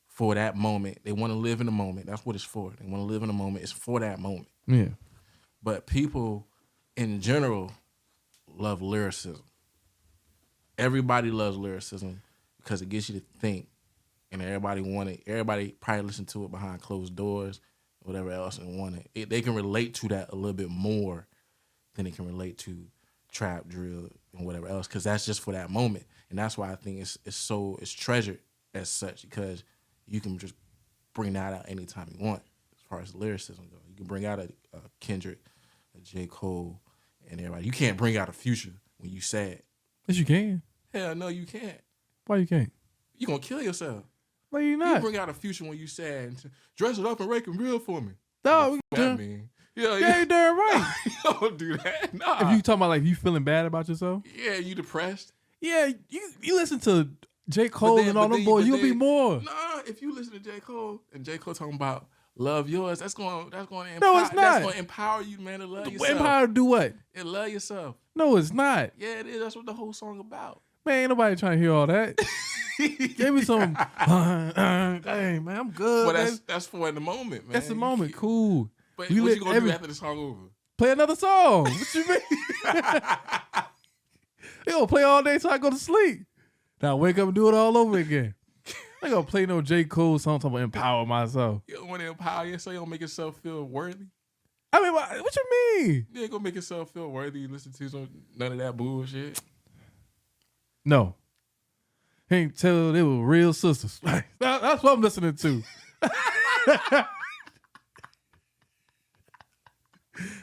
for that moment. They want to live in the moment. That's what it's for. They want to live in the moment. It's for that moment. Yeah. But people, in general, love lyricism. Everybody loves lyricism because it gets you to think, and everybody probably listen to it behind closed doors. Whatever else and want it. They can relate to that a little bit more than they can relate to trap, drill, and whatever else, because that's just for that moment. And that's why I think it's treasured as such, because you can just bring that out anytime you want as far as lyricism goes. You can bring out a Kendrick, a J. Cole, and everybody. You can't bring out a Future when you sad. Yes, you can. Hell no, you can't. Why you can't? You gonna kill yourself. Why you not? You bring out a Future when you sad and dress it up and rake and real for me. No, that mean. Yeah, you darn right. Don't do that. Nah. If you talking about like you feeling bad about yourself, yeah, you depressed. Yeah, you listen to J. Cole and all them boys, you'll be more. Nah, if you listen to J. Cole and J. Cole talking about love yours, that's going to empower. No, it's not. That's going to empower you, man, to love yourself. Empower to do what? And love yourself. No, it's not. Yeah, it is. That's what the whole song about. Man, ain't nobody trying to hear all that. Give me some. Dang, man, I'm good. Well, that's for in the moment, man. That's the moment. Cool. But what you gonna do after the song over? Play another song. What you mean? They gonna play all day till I go to sleep. Now wake up and do it all over again. I ain't gonna play no J. Cole song talking about empower myself. You don't want to empower yourself. You don't make yourself feel worthy. I mean, what you mean? You ain't gonna make yourself feel worthy. Listen to none of that bullshit. No. He ain't tell they were real sisters. That's what I'm listening to.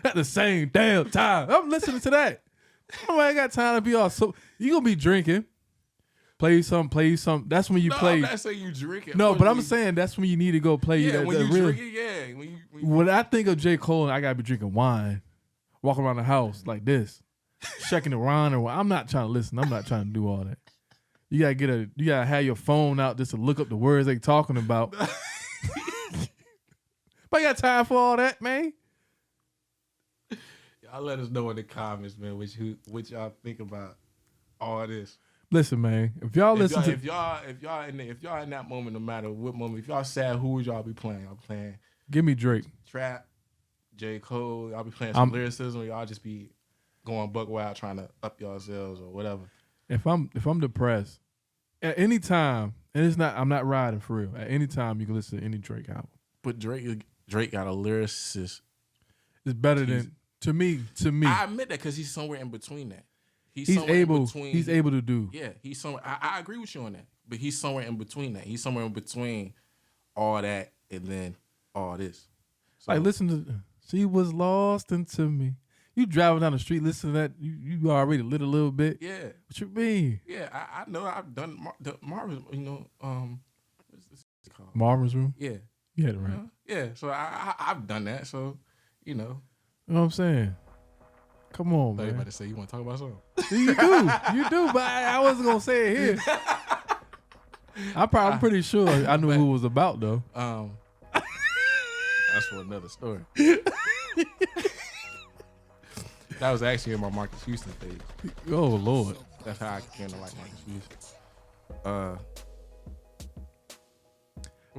At the same damn time. I'm listening to that. I ain't got time to be all so. You gonna be drinking. Play some. That's when you play. I'm not saying you drinking. No, but I'm saying that's when you need to go play. Yeah, that, when that you real, drinking, yeah. When I think of J. Cole, I gotta be drinking wine, walking around the house like this, checking around. I'm not trying to listen. I'm not trying to do all that. You gotta have your phone out just to look up the words they talking about. But I got time for all that, man. Y'all let us know in the comments, man, what y'all think about all this. Listen, man, if y'all in that moment, no matter what moment, if y'all sad, who would y'all be playing? Y'all playing? Give me Drake, Trap, J. Cole. Y'all be playing some lyricism, or y'all just be going buck wild trying to up yourselves or whatever. If I'm depressed, at any time, and I'm not riding for real. At any time, you can listen to any Drake album. But Drake got a lyricist. It's better than to me. I admit that because he's somewhere in between that. He's able to do. Yeah, he's somewhere. I agree with you on that. But he's somewhere in between that. He's somewhere in between all that and then all this. So, like, listen to She Was Lost Into Me. You driving down the street, listen to that, you already lit a little bit. Yeah. What you mean? Yeah, I know I've done Marvin's, what's this called? Marvin's Room? Yeah. You had it right. Yeah, so I've done that, so, You know what I'm saying? Come on, man. Everybody say you want to talk about something. You do, but I wasn't going to say it here. I'm pretty sure I knew who it was about, though. That's for another story. That was actually in my Marcus Houston phase. Oh, Lord. That's how I came to like Marcus Houston.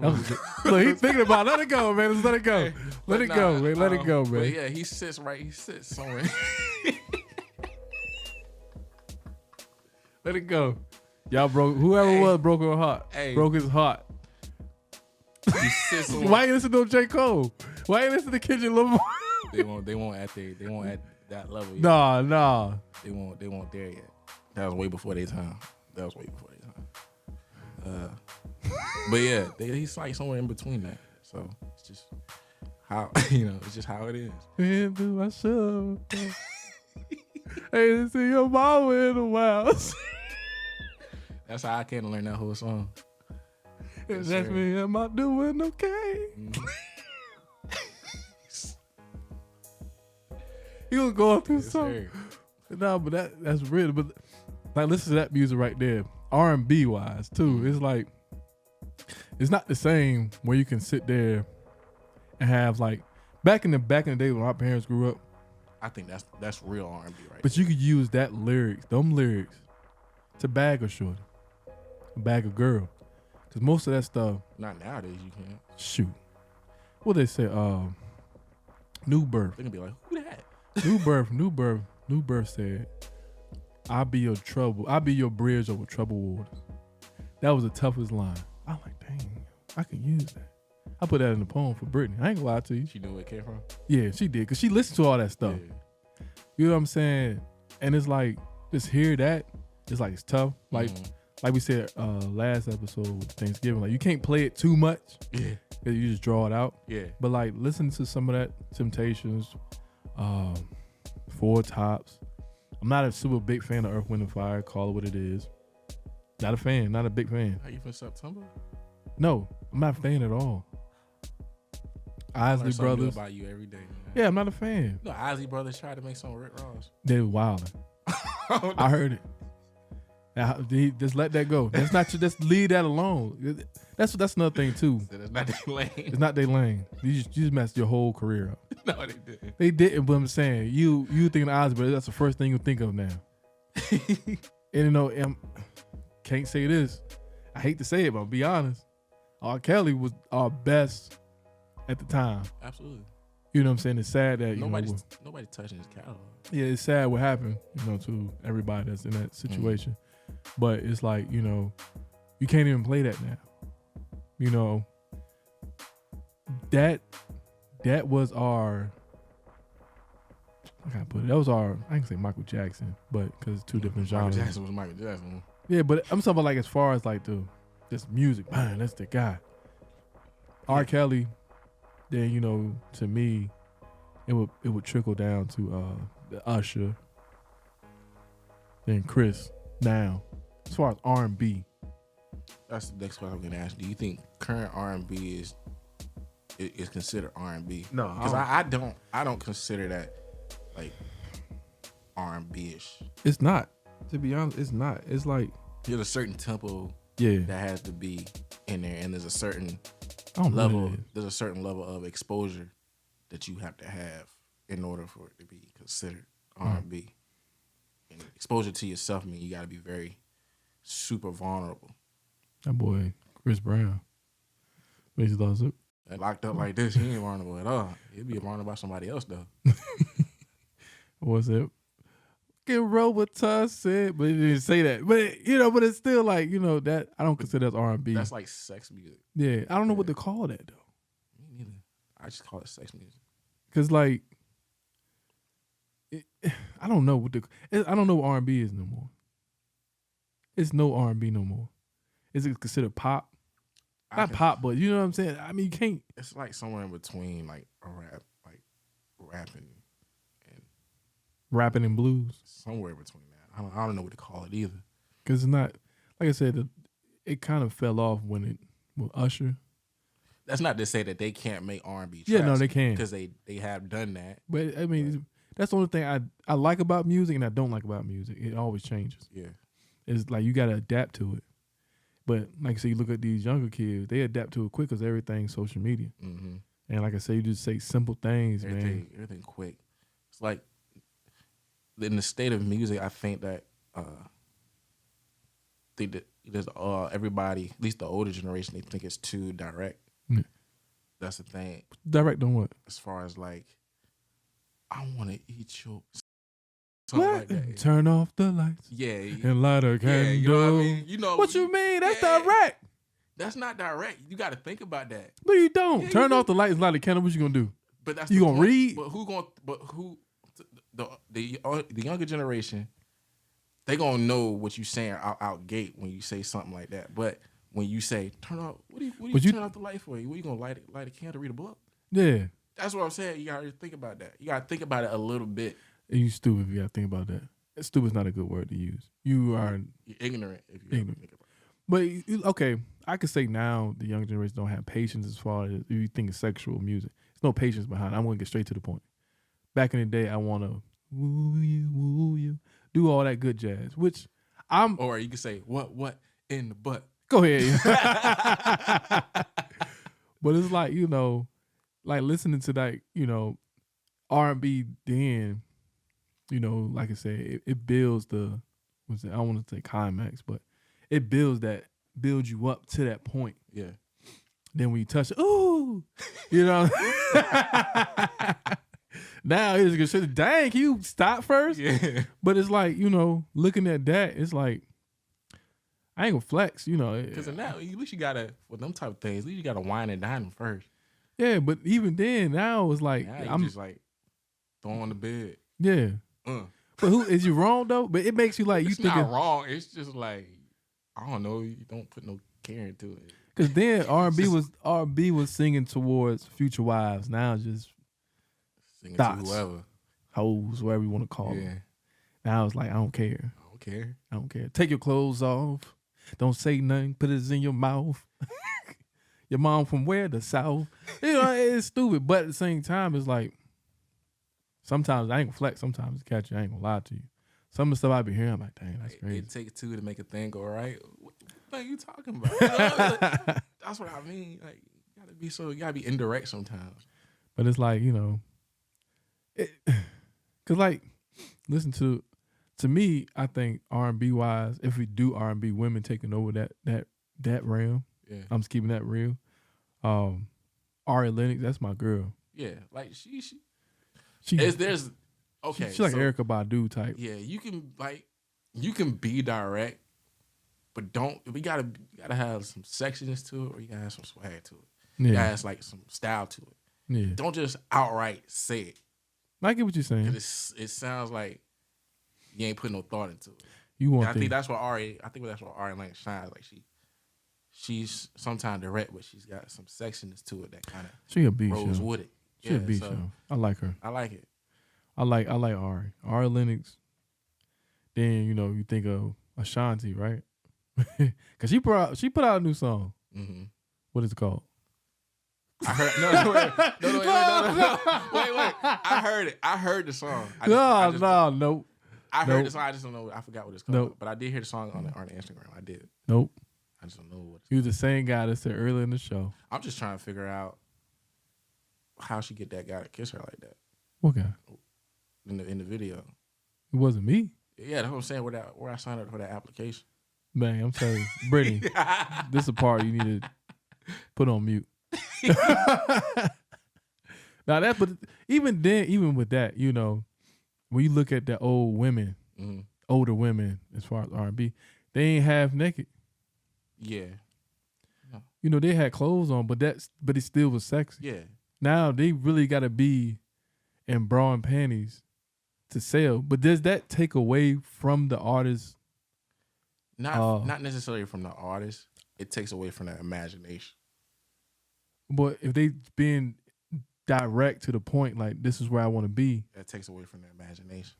Look, he's thinking about it. Let it go, man. Just let it go. Hey, let it go, man. Let it go, man. But yeah, he sits somewhere. Let it go. Y'all broke. Whoever was broke her heart. Hey. Broke his heart. He sits somewhere. Why you listen to J. Cole? Why you listen to Kendrick Lamar? They won't at that level yet. Nah. They won't there yet. That was way before their time. But yeah, he's like somewhere in between that. So it's just how it's just how it is. Into my show. Hey, see your mama in the wild. That's how I can't learn that whole song. Yes, that's me. Am I doing okay? He was going through something. No, but that's real. But like, listen to that music right there. R&B wise too. It's like, it's not the same where you can sit there and have like back in the day when our parents grew up. I think that's real R&B right. But you could use them lyrics to bag a shorty, a bag a girl, because most of that stuff. Not nowadays. You can't. Shoot, what they say? New Birth. They can be like, who that? New Birth said, "I'll be your trouble. I'll be your bridge over troubled waters." That was the toughest line. I'm like, dang, I can use that. I put that in the poem for Brittany. I ain't gonna lie to you. She knew where it came from? Yeah, she did. Because she listened to all that stuff. Yeah. You know what I'm saying? And it's like, just hear that. It's like, it's tough. Like we said last episode with Thanksgiving, like you can't play it too much. Yeah. Because you just draw it out. Yeah. But like, listen to some of that Temptations, Four Tops. I'm not a super big fan of Earth, Wind and Fire. Call it what it is. Not a fan. Not a big fan. Are you from September? No, I'm not a fan at all. Isley Brothers. About you every day, man. Yeah, I'm not a fan. No, Isley Brothers tried to make some Rick Ross. They were wilding. I heard it. Just let that go. That's not. Just leave that alone. That's another thing too. It's not their lane. It's not their lane. You just messed your whole career up. No, they didn't. They didn't. But I'm saying you thinking Isley Brothers. That's the first thing you think of now. And can't say this. I hate to say it, but I'll be honest. R. Kelly was our best at the time. Absolutely. You know what I'm saying? It's sad that nobody touching his catalog. Yeah, it's sad what happened, to everybody that's in that situation. But it's like, you can't even play that now. That was our, I gotta put it, that was our, I can say Michael Jackson, but because it's two different genres. Michael Jackson was Michael Jackson. Yeah, but I'm talking about like as far as like just music, man, that's the guy. R. Kelly, then to me, it would trickle down to the Usher, then Chris. Now, as far as R&B, that's the next question I'm gonna ask. Do you think current R&B is considered R&B? No, because I don't consider that like R&B-ish. It's not. To be honest, it's not. It's like there's a certain tempo that has to be in there, and there's a certain level. There's a certain level of exposure that you have to have in order for it to be considered R&B. And exposure to yourself means you got to be very super vulnerable. That boy Chris Brown, he loves it. And locked up like this, he ain't vulnerable at all. He'd be vulnerable by somebody else though. What's it? Get Robitussin, but he didn't say that. But but it's still like that I don't consider that R&B. That's like sex music. Yeah, I don't know what to call that though. Me neither. I just call it sex music. Cause like, I don't know I don't know what R&B is no more. It's no R&B no more. Is it considered pop? Not pop, but you know what I'm saying. I mean, you can't. It's like somewhere in between, like a rap, like rapping and blues. Somewhere between that. I don't know what to call it either. Cause it's not, like I said, it kind of fell off with Usher. That's not to say that they can't make R&B tracks. Yeah, no, they can. Because they have done that. But I mean, that's the only thing I like about music and I don't like about music. It always changes. Yeah. It's like you got to adapt to it. But like I say, you look at these younger kids, they adapt to it quick because everything's social media. Mm-hmm. And like I say, you just say simple things, man. Everything quick. It's like in the state of music, I think that there's everybody, at least the older generation, they think it's too direct. Yeah. That's the thing. Direct on what? As far as like, I want to eat your something like that. Turn off the lights. Yeah. And light a candle. Yeah, you know what I mean? You know what you mean? That's direct. That's not direct. You got to think about that. No, you don't. Yeah, Turn off the lights and light a candle. What you gonna do? But that's you gonna read? But who? The younger generation, they gonna know what you saying out gate when you say something like that. But when you say turn off, what do you turn off the light for? What are you gonna light a candle, read a book? Yeah, that's what I'm saying. You gotta think about that. You gotta think about it a little bit. And you stupid if you gotta think about that. Stupid's not a good word to use. You're ignorant if you think about it. But okay, I could say now the young generation don't have patience as far as if you think of sexual music. There's no patience behind it. I'm gonna get straight to the point. Back in the day, I wanna woo you, do all that good jazz, which or you could say what in the butt. Go ahead. But it's like, like listening to that, R&B then, like I said, it builds I don't want to say climax, but it builds you up to that point. Yeah. Then when you touch it, ooh, now it's gonna say, dang, can you stop first? Yeah. But it's like, looking at that, it's like, I ain't gonna flex, Because now, at least you gotta, with them type of things, at least you gotta wine and dine them first. Yeah, but even then, now it's like, now I'm just like, throw on the bed. Yeah. But is you wrong though? But it makes you like, it's not wrong. It's just like, I don't know. You don't put no care into it. Because then R&B was singing towards future wives. Now it's just singing thoughts, to whoever, hoes, whatever you want to call them. Now it's like, I don't care. I don't care. Take your clothes off. Don't say nothing. Put it in your mouth. Your mom from where? The South. It's stupid. But at the same time, it's like, sometimes I ain't gonna flex. Sometimes it's catchy. I ain't gonna lie to you. Some of the stuff I be hearing, I'm like, dang, that's crazy. It takes two to make a thing go right. What are you talking about? That's what I mean. Like, you gotta be indirect sometimes. But it's like, cause like, listen to me, I think R&B wise, if we do R&B, women taking over that realm. Yeah. I'm just keeping that real. Ari Lennox, that's my girl. Yeah, like she there's okay. She's like Erykah Badu type. Yeah, you can be direct, but we gotta have some sexiness to it, or you gotta have some swag to it. Yeah. You gotta have like some style to it. Yeah. Don't just outright say it. I get what you're saying. It sounds like you ain't putting no thought into it. I think that's why Ari Lennox shines. Like she's sometimes direct, but she's got some sexiness to it that kind of rolls with it. She a beast, so I like her. I like it. I like Ari. Ari Lennox. Then you think of Ashanti, right? Because she put out a new song. Mm-hmm. What is it called? I heard no. Wait. I heard it. I heard the song. Nope. I heard the song. I just don't know. I forgot what it's called. Nope. But I did hear the song on the Instagram. I did. Nope. I just don't know what. He was the same guy that said earlier in the show. I'm just trying to figure out how she get that guy to kiss her like that. What guy? In the video. It wasn't me. Yeah, that's what I'm saying. Where I signed up for that application. Man, I'm telling you, Brittany, this is a part you need to put on mute. Now but even then, even with that, when you look at the old women, older women, as far as R&B, they ain't half naked. Yeah. No. They had clothes on, but it still was sexy. Yeah. Now they really got to be in bra and panties to sell. But does that take away from the artist? Not necessarily from the artist. It takes away from the imagination. But if they being direct to the point, like, this is where I want to be. That takes away from the imagination.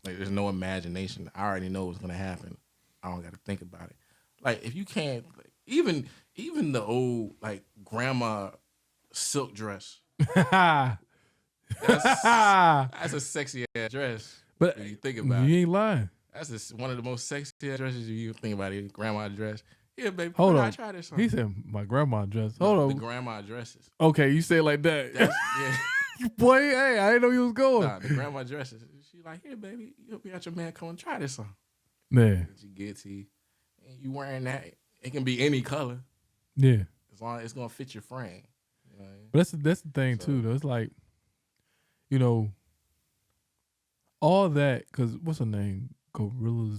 Like, there's no imagination. I already know what's going to happen. I don't got to think about it. Like, if you can't, like, even the old, like, grandma silk dress. That's a sexy ass dress. But when you think about it. You ain't lying. That's one of the most sexy dresses you think about it. Grandma dress. Yeah, baby. Hold on. Try this on. He said my grandma dress. Hold on. The grandma dresses. Okay, you say it like that. Yeah. Boy, hey, I didn't know you was going. Nah, the grandma dresses. She like, here, baby, you got your man come and try this on. Man. She gets he. And you wearing that, it can be any color. Yeah. As long as it's gonna fit your frame. You know what I mean? But that's the thing too, though. It's like, you know, all that, because what's her name? Gorilla.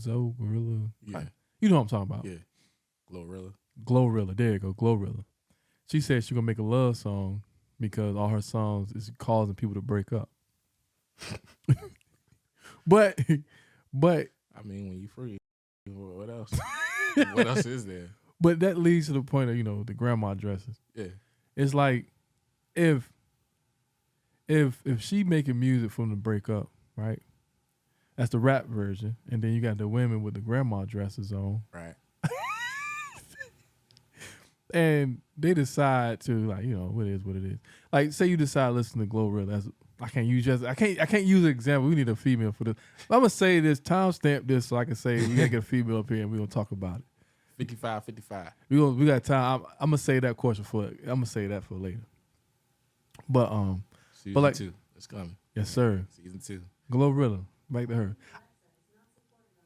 Yeah. You know what I'm talking about. Yeah. Glorilla. There you go, Glorilla. She said she's gonna make a love song because all her songs is causing people to break up. but I mean, when you free, what else? What else is there? But that leads to the point of, you know, the grandma dresses. Yeah. It's like if she making music for them to break up, right? That's the rap version. And then you got the women with the grandma dresses on. Right. And they decide to, like, you know, what it is. Like, say you decide to listen to Glorilla. I can't use an example. We need a female for this. I'm gonna say this, timestamp this so I can say we gotta get a female up here and we're gonna talk about it. 55. We got time. I'm gonna say that question for later. But Season like 2. It's coming. Yes, sir. Season 2. Glorilla. Back to her.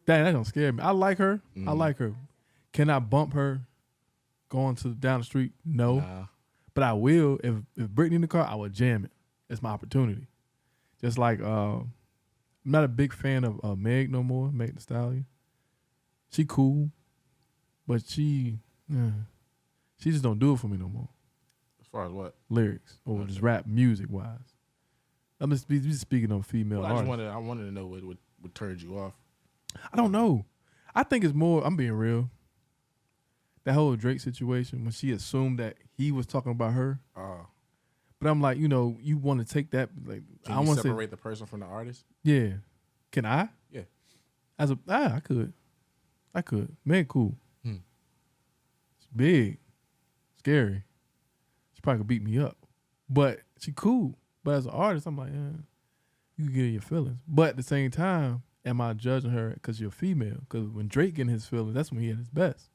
Dang, that don't scare me. I like her. Mm-hmm. I like her. Can I bump her going down the street? No. Nah. But I will. If Britney in the car, I would jam it. It's my opportunity. Just like I'm not a big fan of Meg no more, Meg Thee Stallion. She cool, but she just don't do it for me no more. As far as what? Lyrics or just rap music wise. I'm just speaking on female artists. I wanted to know what turned you off. I don't know. I think it's more, I'm being real. That whole Drake situation, when she assumed that he was talking about her. But I'm like, you know, you want to take that, like, Can you separate the person from the artist? Yeah. Can I? Yeah. I could. Man, cool. Hmm. It's big. Scary. She probably could beat me up. But she cool. But as an artist, I'm like, you can get in your feelings. But at the same time, am I judging her because you're female? Because when Drake getting his feelings, that's when he at his best.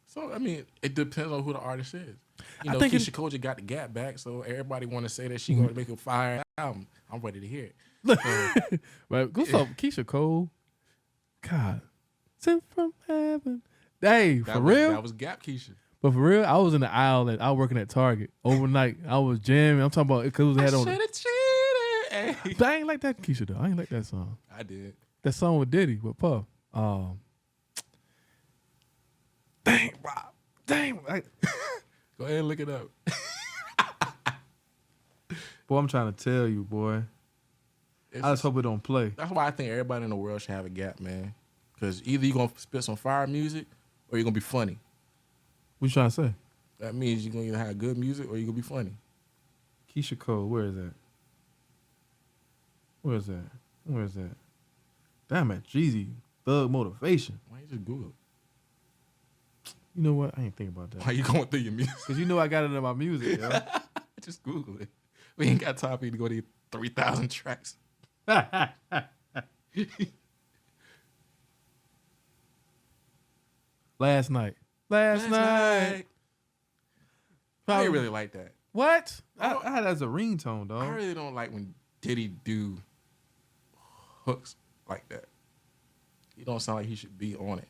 So, I mean, it depends on who the artist is. You know, Keisha Cole got the Gap back, so everybody want to say that she going to make a fire album. I'm ready to hear it. But what's up, Keisha Cole? God. Sent from heaven. Hey, for real? That was Gap Keisha. But for real, I was in the aisle and I was working at Target overnight. I was jamming. I'm talking about it because it had on. I should have cheated. Hey. But I ain't like that Keisha though. I ain't like that song. I did. That song with Diddy with Puff. Dang, Rob. Dang. Go ahead and look it up. Boy, I'm trying to tell you, boy. I just hope it don't play. That's why I think everybody in the world should have a Gap, man. Because either you're going to spit some fire music or you're going to be funny. What you trying to say? That means you're going to either have good music or you're going to be funny. Keisha Cole, where is that? Where is that? Damn it, Jeezy. Thug Motivation. Why you just Google it? You know what? I ain't think about that. Why you going through your music? Because you know I got it in my music, yo. Just Google it. We ain't got time for you to go to 3,000 tracks. Last night. I ain't really like that. What? I had that as a ringtone, dog. I really don't like when Diddy do hooks like that. He don't sound like he should be on it.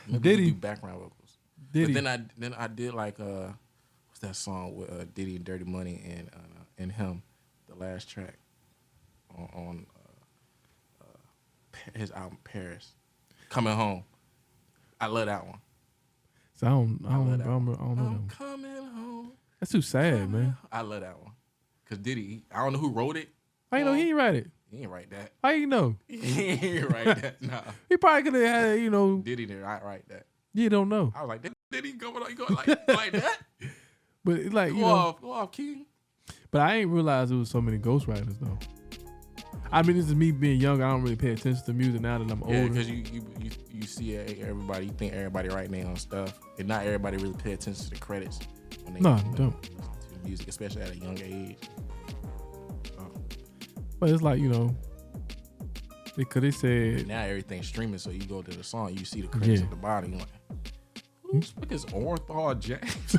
Maybe Diddy he do background vocals. Diddy. But then I did like what's that song with Diddy and Dirty Money and him, the last track on his album Paris, Coming Home. I love that one. So I don't know that I'm coming home. That's too sad, man. I love that one. Cause Diddy, I don't know who wrote it. How you know he ain't write it? He ain't write that. How you know? He ain't write that. Nah. He probably could have had, you know. Diddy did not write that. You don't know. I was like, did he go like that? But it's like, go off, King. But I ain't realized there was so many ghostwriters though. I mean, this is me being young. I don't really pay attention to music now that I'm older. Yeah, because you see everybody, you think everybody writing their own stuff, and not everybody really pay attention to the credits when they don't listen to music, especially at a young age. But it's like, you know, because they said now everything's streaming, so you go to the song, you see the credits at the bottom, you're like, who's this Orthol James?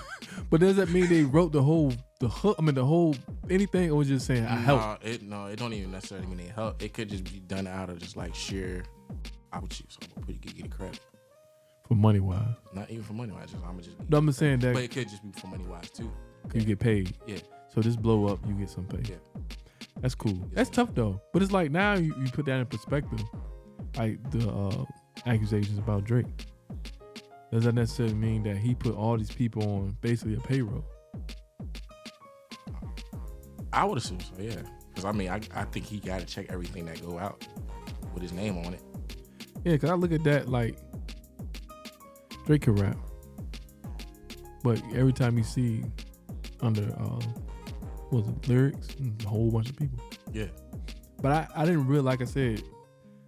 But does that mean they wrote the hook? I mean, the whole anything, or was just saying I help? It don't even necessarily mean they help. It could just be done out of just like sheer I would choose. So I'm gonna get the credit. For money wise. Not even for money wise. I'm just. No, I'm just saying that. But it could just be for money wise too. You get paid. Yeah. So this blow up, you get some pay. Yeah. That's cool. That's tough though. But it's like now you put that in perspective. Like the accusations about Drake. Does that necessarily mean that he put all these people on basically a payroll? I would assume so, yeah. Because I mean, I think he got to check everything that go out with his name on it. Yeah, because I look at that like Drake can rap, but every time you see under what was it, lyrics, a whole bunch of people. Yeah. But I didn't realize, like I said,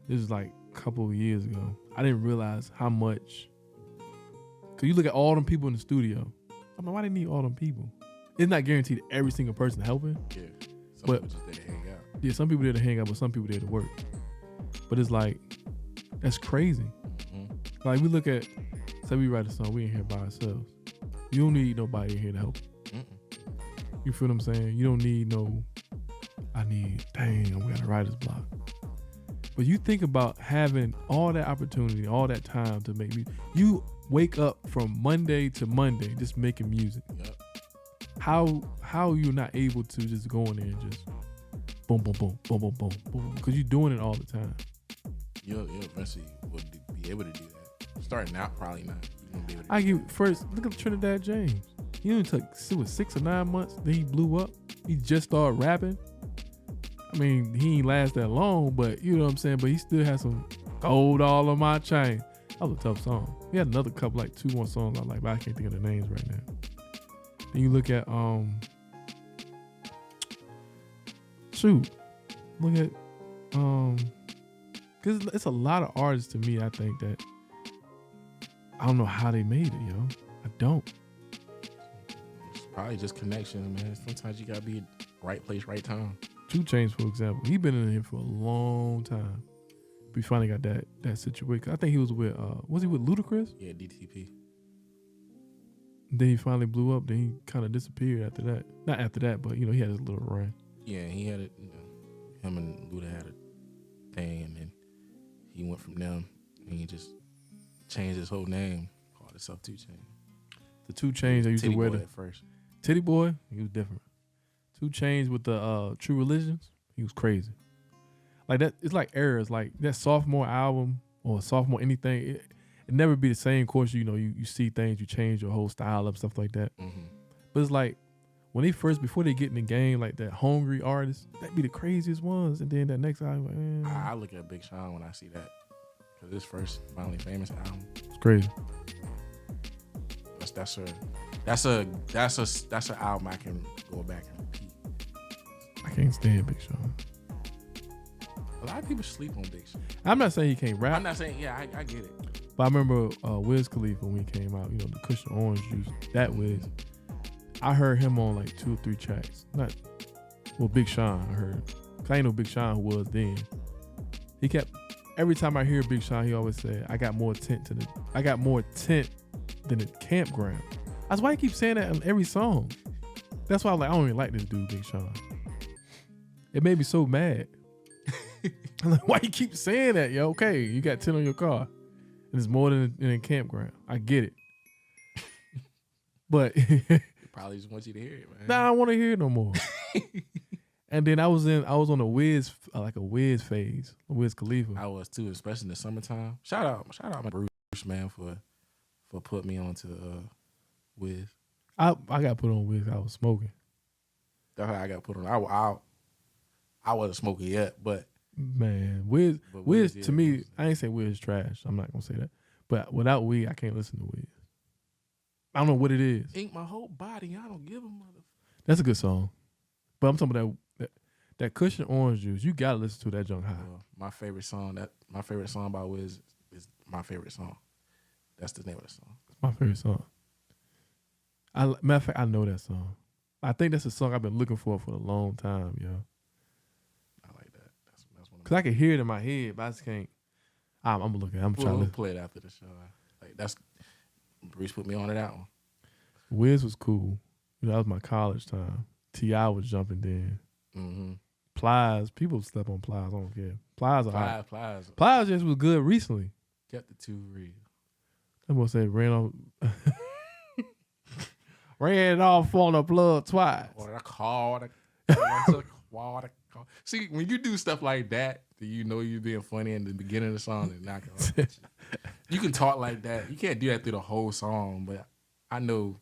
this was like a couple of years ago. I didn't realize how much. Cause you look at all them people in the studio. I mean, why they need all them people? It's not guaranteed every single person helping. Yeah. Some people just there to hang out. Yeah, some people there to hang out, but some people there to work. But it's like, that's crazy. Mm-hmm. Like we look at, say we write a song, we ain't here by ourselves. You don't need nobody in here to help. You feel what I'm saying? You don't need I'm got a writer's block. But you think about having all that opportunity, all that time to make music. You wake up from Monday to Monday just making music. Yep. How you're not able to just go in there and just boom, boom, boom, boom, boom, boom, boom, because you're doing it all the time. You'll eventually will be able to do that. Starting out, probably not. You won't be able to I give first. Look at Trinidad James. He only took 6 or 9 months. Then he blew up. He just started rapping. I mean, he ain't last that long, but you know what I'm saying. But he still has some gold all on my chain. That was a tough song. He had another couple, like 2 more songs I like, but I can't think of the names right now. Then you look at look at because it's a lot of artists to me. I think that I don't know how they made it, yo. I don't. It's probably just connection, man. Sometimes you gotta be right place, right time. 2 Chainz, for example, he been in here for a long time. We finally got that situation. I think he was with was he with Ludacris? Yeah, DTP. Then he finally blew up. Then he kind of disappeared after that. Not after that, but you know he had his little run. Yeah, he had it. You know, him and Luda had a thing, and then he went from them, and he just changed his whole name, called himself 2 Chainz. The 2 Chainz I used to wear at first. Titty Boy, he was different. 2 Chainz with the True Religions, he was crazy. Like that, it's like eras. Like that sophomore album or sophomore anything, it never be the same course. You know, you see things, you change your whole style up, stuff like that. Mm-hmm. But it's like when before they get in the game, like that hungry artist, that be the craziest ones. And then that next album, like, I look at Big Sean when I see that, because his first Finally Famous album, it's crazy. That's an album I can go back and repeat. I can't stand Big Sean. A lot of people sleep on Big Sean. I'm not saying he can't rap. I'm not saying, yeah, I get it. But I remember Wiz Khalifa when he came out, you know, the Cushion Orange Juice, that Wiz. I heard him on like 2 or 3 tracks. Big Sean, I heard. Cause I ain't know Big Sean who was then. He kept, every time I hear Big Sean, he always said, I got more tent than the campground. That's why he keeps saying that in every song. That's why I don't even like this dude, Big Sean. It made me so mad. I'm like, why you keep saying that, yo? Okay, you got 10 on your car. And it's more than in a campground. I get it. But he probably just wants you to hear it, man. Nah, I don't want to hear it no more. And then I was on a Wiz, like a Wiz phase, a Wiz Khalifa. I was too, especially in the summertime. Shout out my Bruce, man, for putting me on to Wiz. I got put on Wiz. I was smoking. That's how I got put on. I wasn't smoking yet, but man, Wiz to me, I ain't say Wiz trash. I'm not gonna say that. But without weed, I can't listen to Wiz. I don't know what it is. Ink my whole body. I don't give a mother. That's a good song. But I'm talking about that Cushion Orange Juice. You gotta listen to that junk high. My favorite song by Wiz is my favorite song. That's the name of the song. It's my favorite song. Matter of fact, I know that song. I think that's a song I've been looking for a long time, yo. I like that. That's one. Cause I can hear it in my head, but I just can't. I'm looking. I'm trying to play it after the show. Like that's Bruce put me on to that one. Wiz was cool. You know, that was my college time. T.I. was jumping then. Mm-hmm. Plies, people step on Plies. I don't care. Plies are hot. Plies. Plies just was good recently. Kept the two real. I'm gonna say ran off. Ran off on the plug twice. Or I called. See, when you do stuff like that, you know you're being funny in the beginning of the song and not gonna. You can talk like that. You can't do that through the whole song, but I know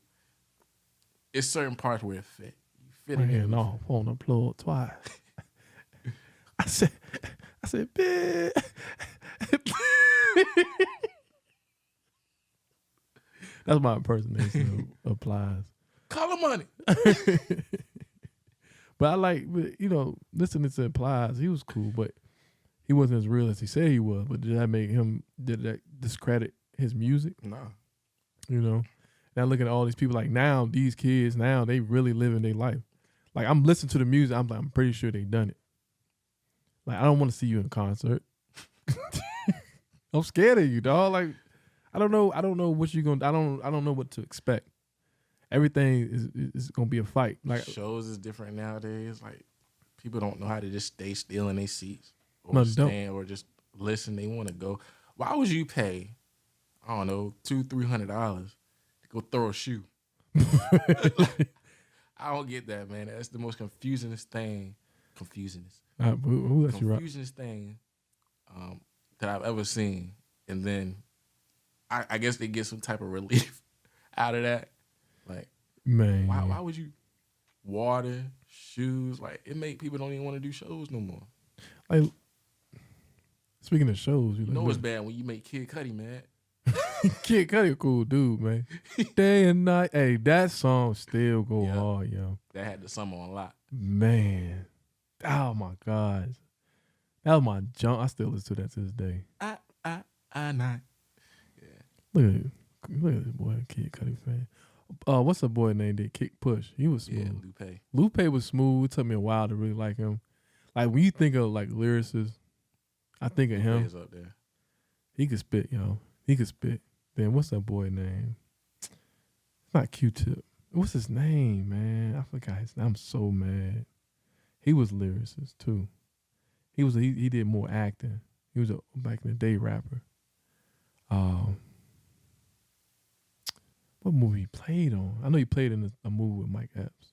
it's certain parts where it fit. You fit it in. Ran off on the plug twice. I said, bitch. That's my impersonation of Plies. Call him money. But I like, listening to Plies, he was cool, but he wasn't as real as he said he was. But did that discredit his music? No. Now looking at all these people, like now, these kids, now they really living their life. Like I'm listening to the music, I'm pretty sure they done it. Like I don't want to see you in a concert. I'm scared of you, dog. Like I don't know what you're gonna. I don't know what to expect. Everything is gonna be a fight. Like shows is different nowadays. Like people don't know how to just stay still in their seats or stand or just listen. They want to go. Why would you pay? I don't know, $200-300 to go throw a shoe? I don't get that, man. That's the most confusingest thing. Who let you rock? Confusingest thing that I've ever seen. And then I guess they get some type of relief out of that. Like, man, why would you water, shoes? Like, it make people don't even want to do shows no more. Like, speaking of shows, you know it's bad when you make Kid Cudi mad. Kid Cudi a cool dude, man. Day and night. Hey, that song still go hard, yo. That had the summer on lock. Man. Oh, my God. That was my junk. I still listen to that to this day. Not. Yeah. Look at this boy, Kid Cudi fan. What's the boy name that Kick Push? He was smooth. Yeah, Lupe was smooth. It took me a while to really like him. Like when you think of like lyricists, I think of him. Up there. He could spit, yo. He could spit. Then what's that boy name? It's not Q-Tip. What's his name, man? I forgot his name. I'm so mad. He was lyricist too. He did more acting. He was a back in the day rapper. What movie he played on? I know he played in a movie with Mike Epps.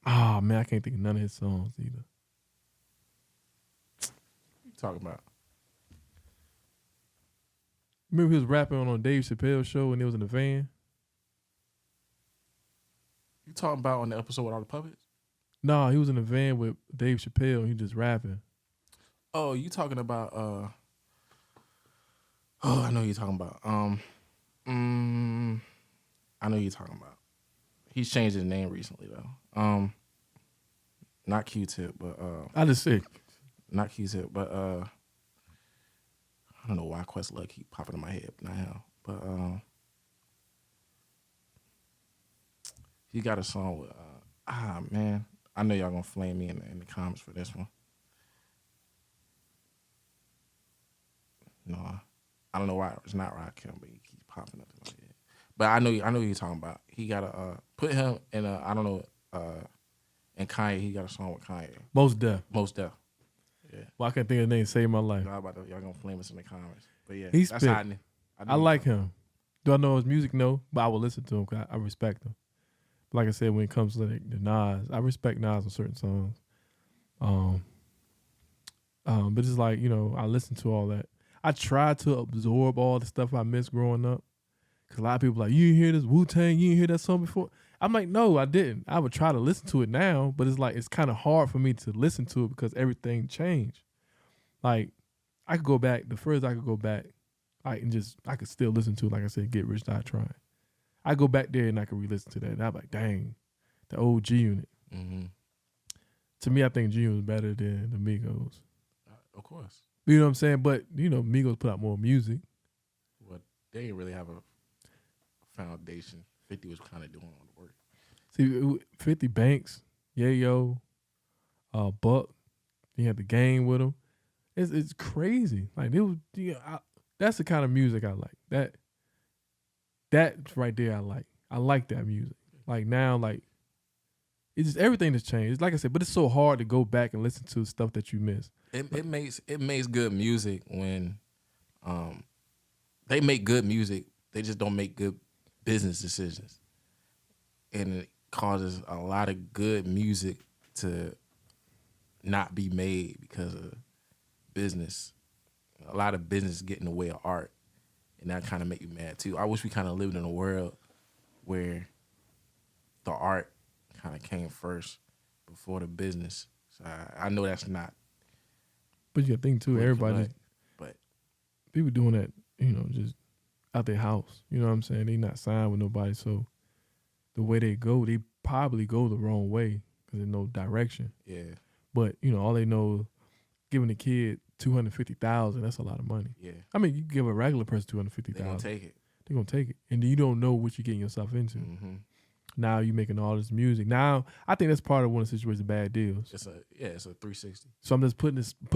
Oh man, I can't think of none of his songs either. What you talking about? Remember he was rapping on Dave Chappelle's show and it was in the van? You talking about on the episode with all the puppets? No, he was in the van with Dave Chappelle and he just rapping. Oh, you talking about I know who you're talking about. I know who you're talking about. He's changed his name recently though. Not Q-Tip, but I just said not Q-Tip, but I don't know why Questlove keep popping in my head now. But he got a song with man. I know y'all gonna flame me in the comments for this one. No, I don't know why it's not Rakim, but he keeps popping up in my head. But I know who you're talking about. He got to put him in I don't know, and Kanye. He got a song with Kanye. Most Def. Yeah. Well, I can't think of the name. Save my life. Y'all gonna flame us in the comments. But yeah, he's that's how I like him. Do I know his music? No, but I will listen to him because I respect him. But like I said, when it comes to the Nas, I respect Nas on certain songs. But it's like, I listen to all that. I try to absorb all the stuff I missed growing up. Because a lot of people are like, you didn't hear this Wu-Tang, you didn't hear that song before? I'm like, no, I didn't. I would try to listen to it now, but it's like, it's kind of hard for me to listen to it because everything changed. Like, I could go back, the furthest I could go back, I could still listen to it, like I said, Get Rich, Die Trying. I go back there and I can re-listen to that. And I'm like, dang, the old G Unit. Mm-hmm. To me, I think G Unit is better than the Migos. Of course. You know what I'm saying? But, Migos put out more music. Well, they didn't really have a foundation. 50 was kind of doing all the work. See, 50 Banks, Yayo, Buck, he had the Game with him. It's crazy. Like, it was, that's the kind of music I like. That right there I like. I like that music. Like now, like, it's just everything has changed. It's like I said, but it's so hard to go back and listen to stuff that you missed. It makes good music when they make good music. They just don't make good business decisions, and it causes a lot of good music to not be made because of business. A lot of business get in the way of art, and that kind of make you mad too. I wish we kind of lived in a world where the art kind of came first before the business. So I know that's not. But you got to think too, everybody, but people doing that, just out their house. You know what I'm saying? They not signed with nobody, so the way they go, they probably go the wrong way because there's no direction. Yeah. But all they know, giving a kid $250,000, that's a lot of money. Yeah. I mean, you give a regular person $250,000, they're gonna take it. They're gonna take it, and you don't know what you're getting yourself into. Mm-hmm. Now you making all this music. Now I think that's part of one of the situations of bad deals. It's a 360. So I'm just putting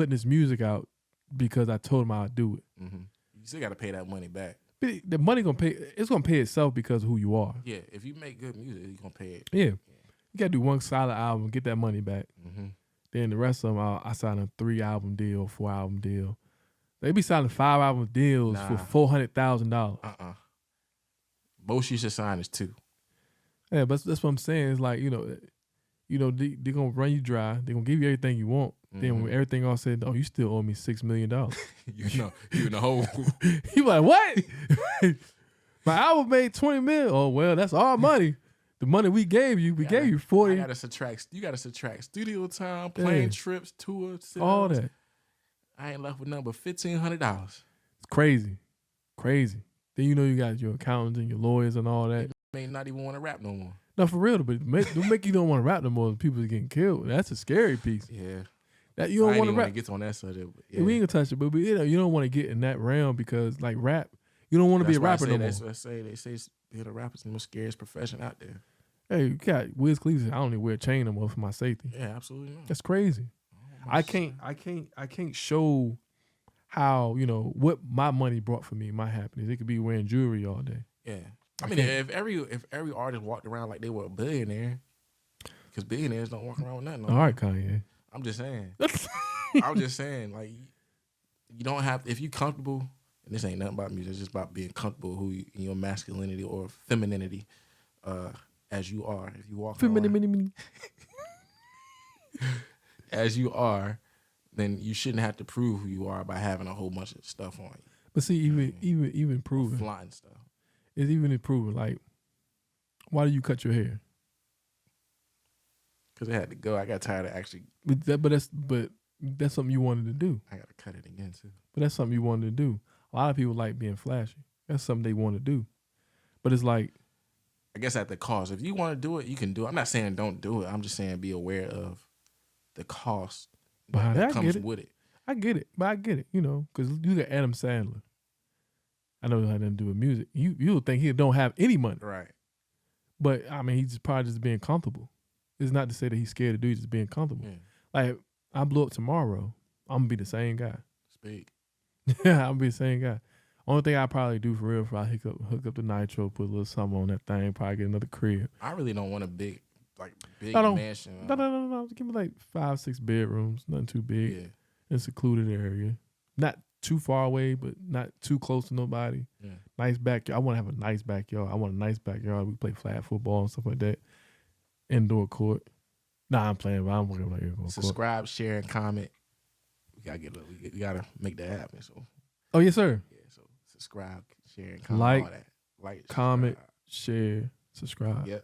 this music out because I told him I'd do it. Mm-hmm. You still got to pay that money back. But the money gonna pay. It's gonna pay itself because of who you are. Yeah, if you make good music, you're gonna pay it. Yeah, you gotta do one solid album, get that money back. Mm-hmm. Then the rest of them, I signed a 3-album deal, 4-album deal. They be signing 5-album deals for $400,000. Most you should sign is 2. Yeah, but that's what I'm saying. It's like they're gonna run you dry. They're gonna give you everything you want. Mm-hmm. Then when everything all said, oh, you still owe me $6 million. you in the hole. You like, what? My album made $20 million. Oh well, that's our money. The money we gave you, gave you 40. You gotta subtract studio time, plane trips, tours, all that. I ain't left with nothing but $1,500. It's crazy. Then you got your accountants and your lawyers and all that. You may not even want to rap no more. No, for real, but don't make you don't want to rap no more. People are getting killed. That's a scary piece. Yeah. That you don't want to rap. Get on that subject. Yeah. We ain't gonna touch it, but you don't want to get in that realm because like rap, you don't want to be a rapper no more. That's what I say. They say being a rapper is the most scariest profession out there. Hey, you got Wiz Khalifa. I don't even wear a chain no more for my safety. Yeah, absolutely not. That's crazy. I can't show how what my money brought for me, my happiness. It could be wearing jewelry all day. Yeah, I mean, if every artist walked around like they were a billionaire, because billionaires don't walk around with nothing. All right, Kanye. I'm just saying. I'm just saying, like, you don't have, if you comfortable, and this ain't nothing about music, it's just about being comfortable in your masculinity or femininity, as you are. If you walk around as you are, then you shouldn't have to prove who you are by having a whole bunch of stuff on you. But see, even proving, flying stuff. It's even improving. Like, why do you cut your hair? Because it had to go. I got tired of actually. But that's something you wanted to do. I got to cut it again too. But that's something you wanted to do. A lot of people like being flashy. That's something they want to do. But it's like, I guess at the cost. If you want to do it, you can do it. I'm not saying don't do it. I'm just saying be aware of the cost that comes with it. I get it, but I get it, because you got Adam Sandler. I know how nothing to do with music. You would think he don't have any money. Right. But, I mean, he's probably just being comfortable. It's not to say that he's scared to do it, he's just being comfortable. Yeah. Like, I blow up tomorrow, I'm going to be the same guy. Speak. I'm going to be the same guy. Only thing I probably do for real, if I hook up the nitro, put a little something on that thing, probably get another crib. I really don't want a big mansion. No. Give me like 5-6 bedrooms, nothing too big. Yeah. In a secluded area. Not too far away, but not too close to nobody. Yeah. Nice backyard. I want to have a nice backyard. I want a nice backyard. We play flag football and stuff like that. Indoor court. Nah, I'm playing, but I'm working like indoor court. Subscribe, share, and comment. We gotta make that happen. So. Oh yes, sir. Yeah. So subscribe, share, and comment. Like, all that. Like, comment, share, subscribe. Yep.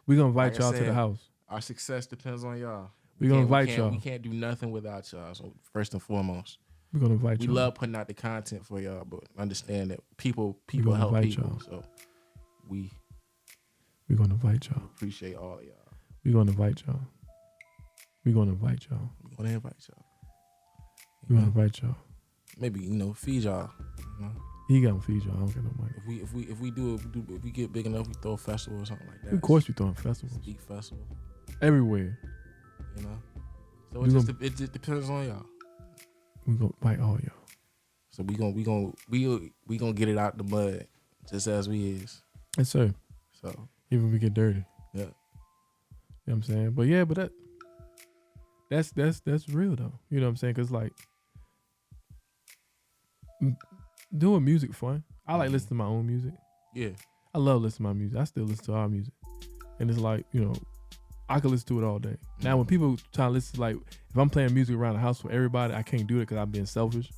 We're gonna invite y'all to the house. Our success depends on y'all. We're gonna invite y'all. We can't do nothing without y'all. So first and foremost, we're gonna invite y'all. We love putting out the content for y'all, but understand that people help people. Y'all. So we're gonna invite y'all. Appreciate all of y'all. We're gonna invite y'all. We're gonna invite y'all. We're gonna invite y'all. We're gonna invite y'all. Maybe feed y'all. He gotta feed y'all. I don't get no money. If we get big enough, we throw a festival or something like that. Of course, we throwing festivals. Speak festival. Everywhere. So it just depends on y'all. We gonna invite all y'all. So we gonna get it out the mud just as we is. Yes, sir. So even we get dirty. Yeah. what I'm saying? But yeah, but that's real though. You know what I'm saying? Cause like doing music fun. I like listening to my own music. Yeah. I love listening to my music. I still listen to our music. And it's like, you know, I could listen to it all day. Now when people try to listen, like if I'm playing music around the house for everybody, I can't do it because I'm being selfish.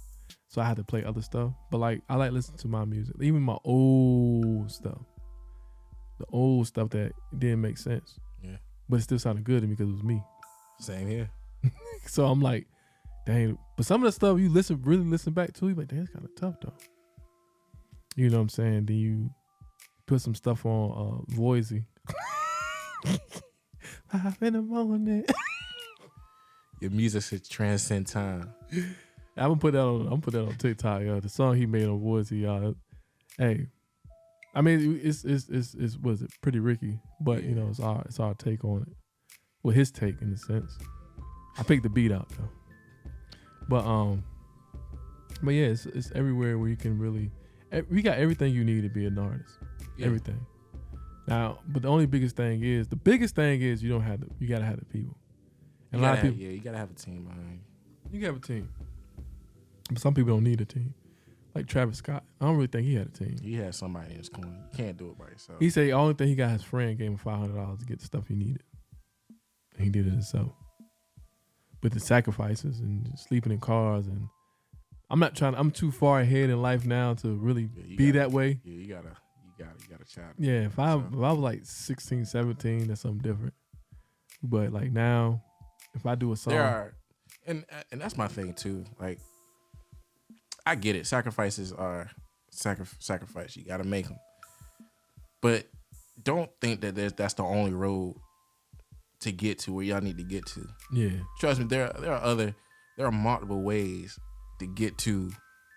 So I have to play other stuff. But like I like listening to my music. Even my old stuff. The old stuff that didn't make sense. Yeah. But it still sounded good to me because it was me. Same here. So I'm like, dang. But some of the stuff you really listen back to, you're like, dang, it's kind of tough though. You know what I'm saying? Then you put some stuff on Voisey. 5 in the morning. Your music should transcend time. I'm gonna put that on TikTok, yo. The song he made on Voisey, y'all. Hey, I mean it's was it Pretty Ricky, but you know it's our take on it. Well, his take in a sense. I picked the beat out though. But yeah, it's everywhere where you can really. We got everything you need to be an artist. Yeah. Everything. Now, but the biggest thing is you don't have you gotta have the people. And a lot of people. Yeah, you gotta have a team behind you. You gotta have a team. But some people don't need a team. Like Travis Scott, I don't really think he had a team. He had somebody in his corner. You can't do it by yourself. He said the only thing he got, his friend gave him $500 to get the stuff he needed. And he did it himself. But the sacrifices and just sleeping in cars and I'm too far ahead in life now to really be that way. Yeah, you gotta chat. Yeah, if I was like 16, 17, that's something different. But like now, if I do a song. And that's my thing too. Like, I get it. Sacrifices are sacrifice. You gotta make them. But don't think that that's the only road to get to where y'all need to get to. Yeah. Trust me, there are multiple ways to get to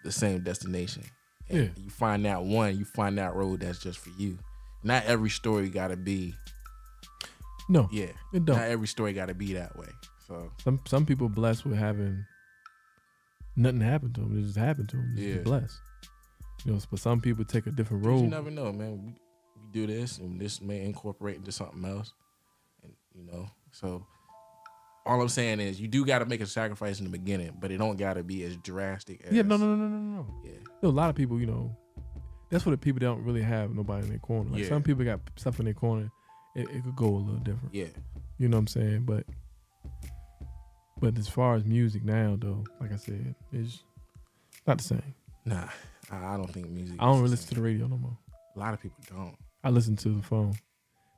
the same destination. And you find that road that's just for you. Not every story gotta be. No. Yeah. It don't. Not every story gotta be that way. So some people blessed with having nothing happen to them. It just happened to them. Just blessed. You know, but some people take a different road. You never know, man. We do this, and this may incorporate into something else. And you know, so all I'm saying is you do got to make a sacrifice in the beginning, but it don't got to be as drastic as. Yeah, no. Yeah, a lot of people, you know, that's what the people don't really have nobody in their corner. Like some people got stuff in their corner. It could go a little different. Yeah, you know what I'm saying, but as far as music now, though, like I said, it's not the same. Nah, I don't think music. I don't really listen to the radio no more. A lot of people don't. I listen to the phone.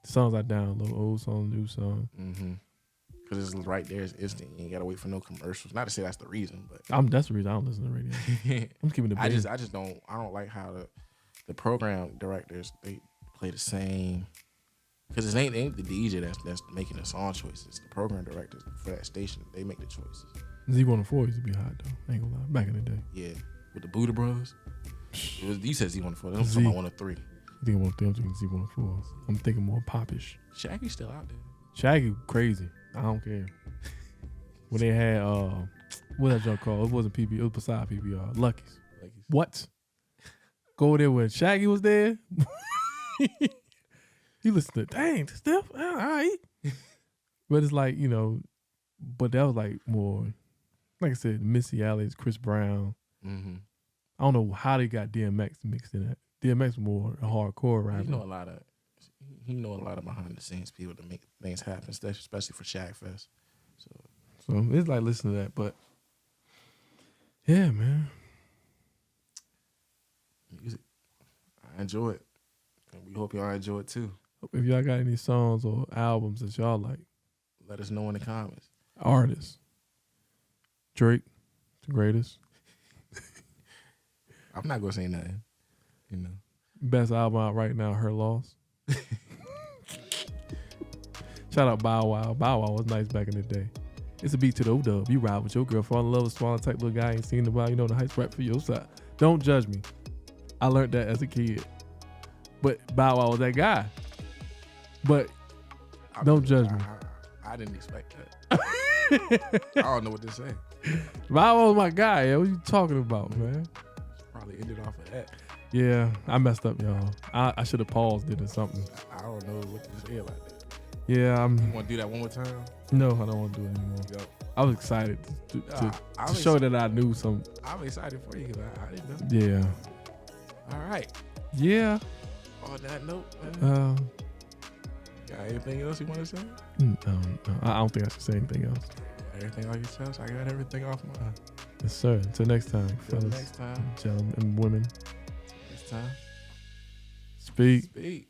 The songs I download, old song, new song. Mm-hmm. Because it's right there, it's instant. You ain't gotta wait for no commercials. Not to say that's the reason, but that's the reason I don't listen to the radio. I'm keeping it. I don't like how the program directors they play the same. Because it ain't the DJ that's making the song choices. The program directors for that station, they make the choices. Z104 used to be hot though. I ain't gonna lie. Back in the day. Yeah, with the Buddha Bros. You said Z104. I'm talking about 103. I think I'm thinking Z104. I'm thinking more popish. Shaggy's still out there. Shaggy crazy. I don't care. When they had what that junk called? It wasn't PB. It was beside PBR. Lucky's. What? Go there when Shaggy was there. You listen to dang stuff. All right. But it's like, you know, but that was like more, like I said, Missy Elliott, Chris Brown. Mm-hmm. I don't know how they got DMX mixed in that. DMX was more a hardcore rapper. You know a lot of behind the scenes people to make things happen, especially for Shag Fest. So it's like listening to that, but yeah, man. Music. I enjoy it. And we hope y'all enjoy it too. If y'all got any songs or albums that y'all like, let us know in the comments. Artists. Drake, the greatest. I'm not gonna say nothing. You know. Best album out right now, Her Loss. Shout out Bow Wow. Bow Wow was nice back in the day. It's a beat to the O-Dub. You ride with your girl, fall in love with swallowing type little guy, ain't seen the while, you know the hype's right for your side. Don't judge me. I learned that as a kid. But Bow Wow was that guy. But don't judge me. I didn't expect that. I don't know what to say. Bow Wow was my guy. Yeah. What you talking about, man? Probably ended off of that. Yeah, I messed up, y'all. I should have paused it or something. I don't know what to say about that. Yeah, You want to do that one more time? No, I don't want to do it anymore. Yo. I was excited to I'm show that I knew some. I'm excited for you because I didn't know. Yeah. All right. Yeah. On that note, man, got anything else you want to say? No, I don't think I should say anything else. Everything on your chest? I got everything off mine. Yes, sir. Until next time, Till fellas, next time. gentlemen, and women. Next time. Speak. Speak.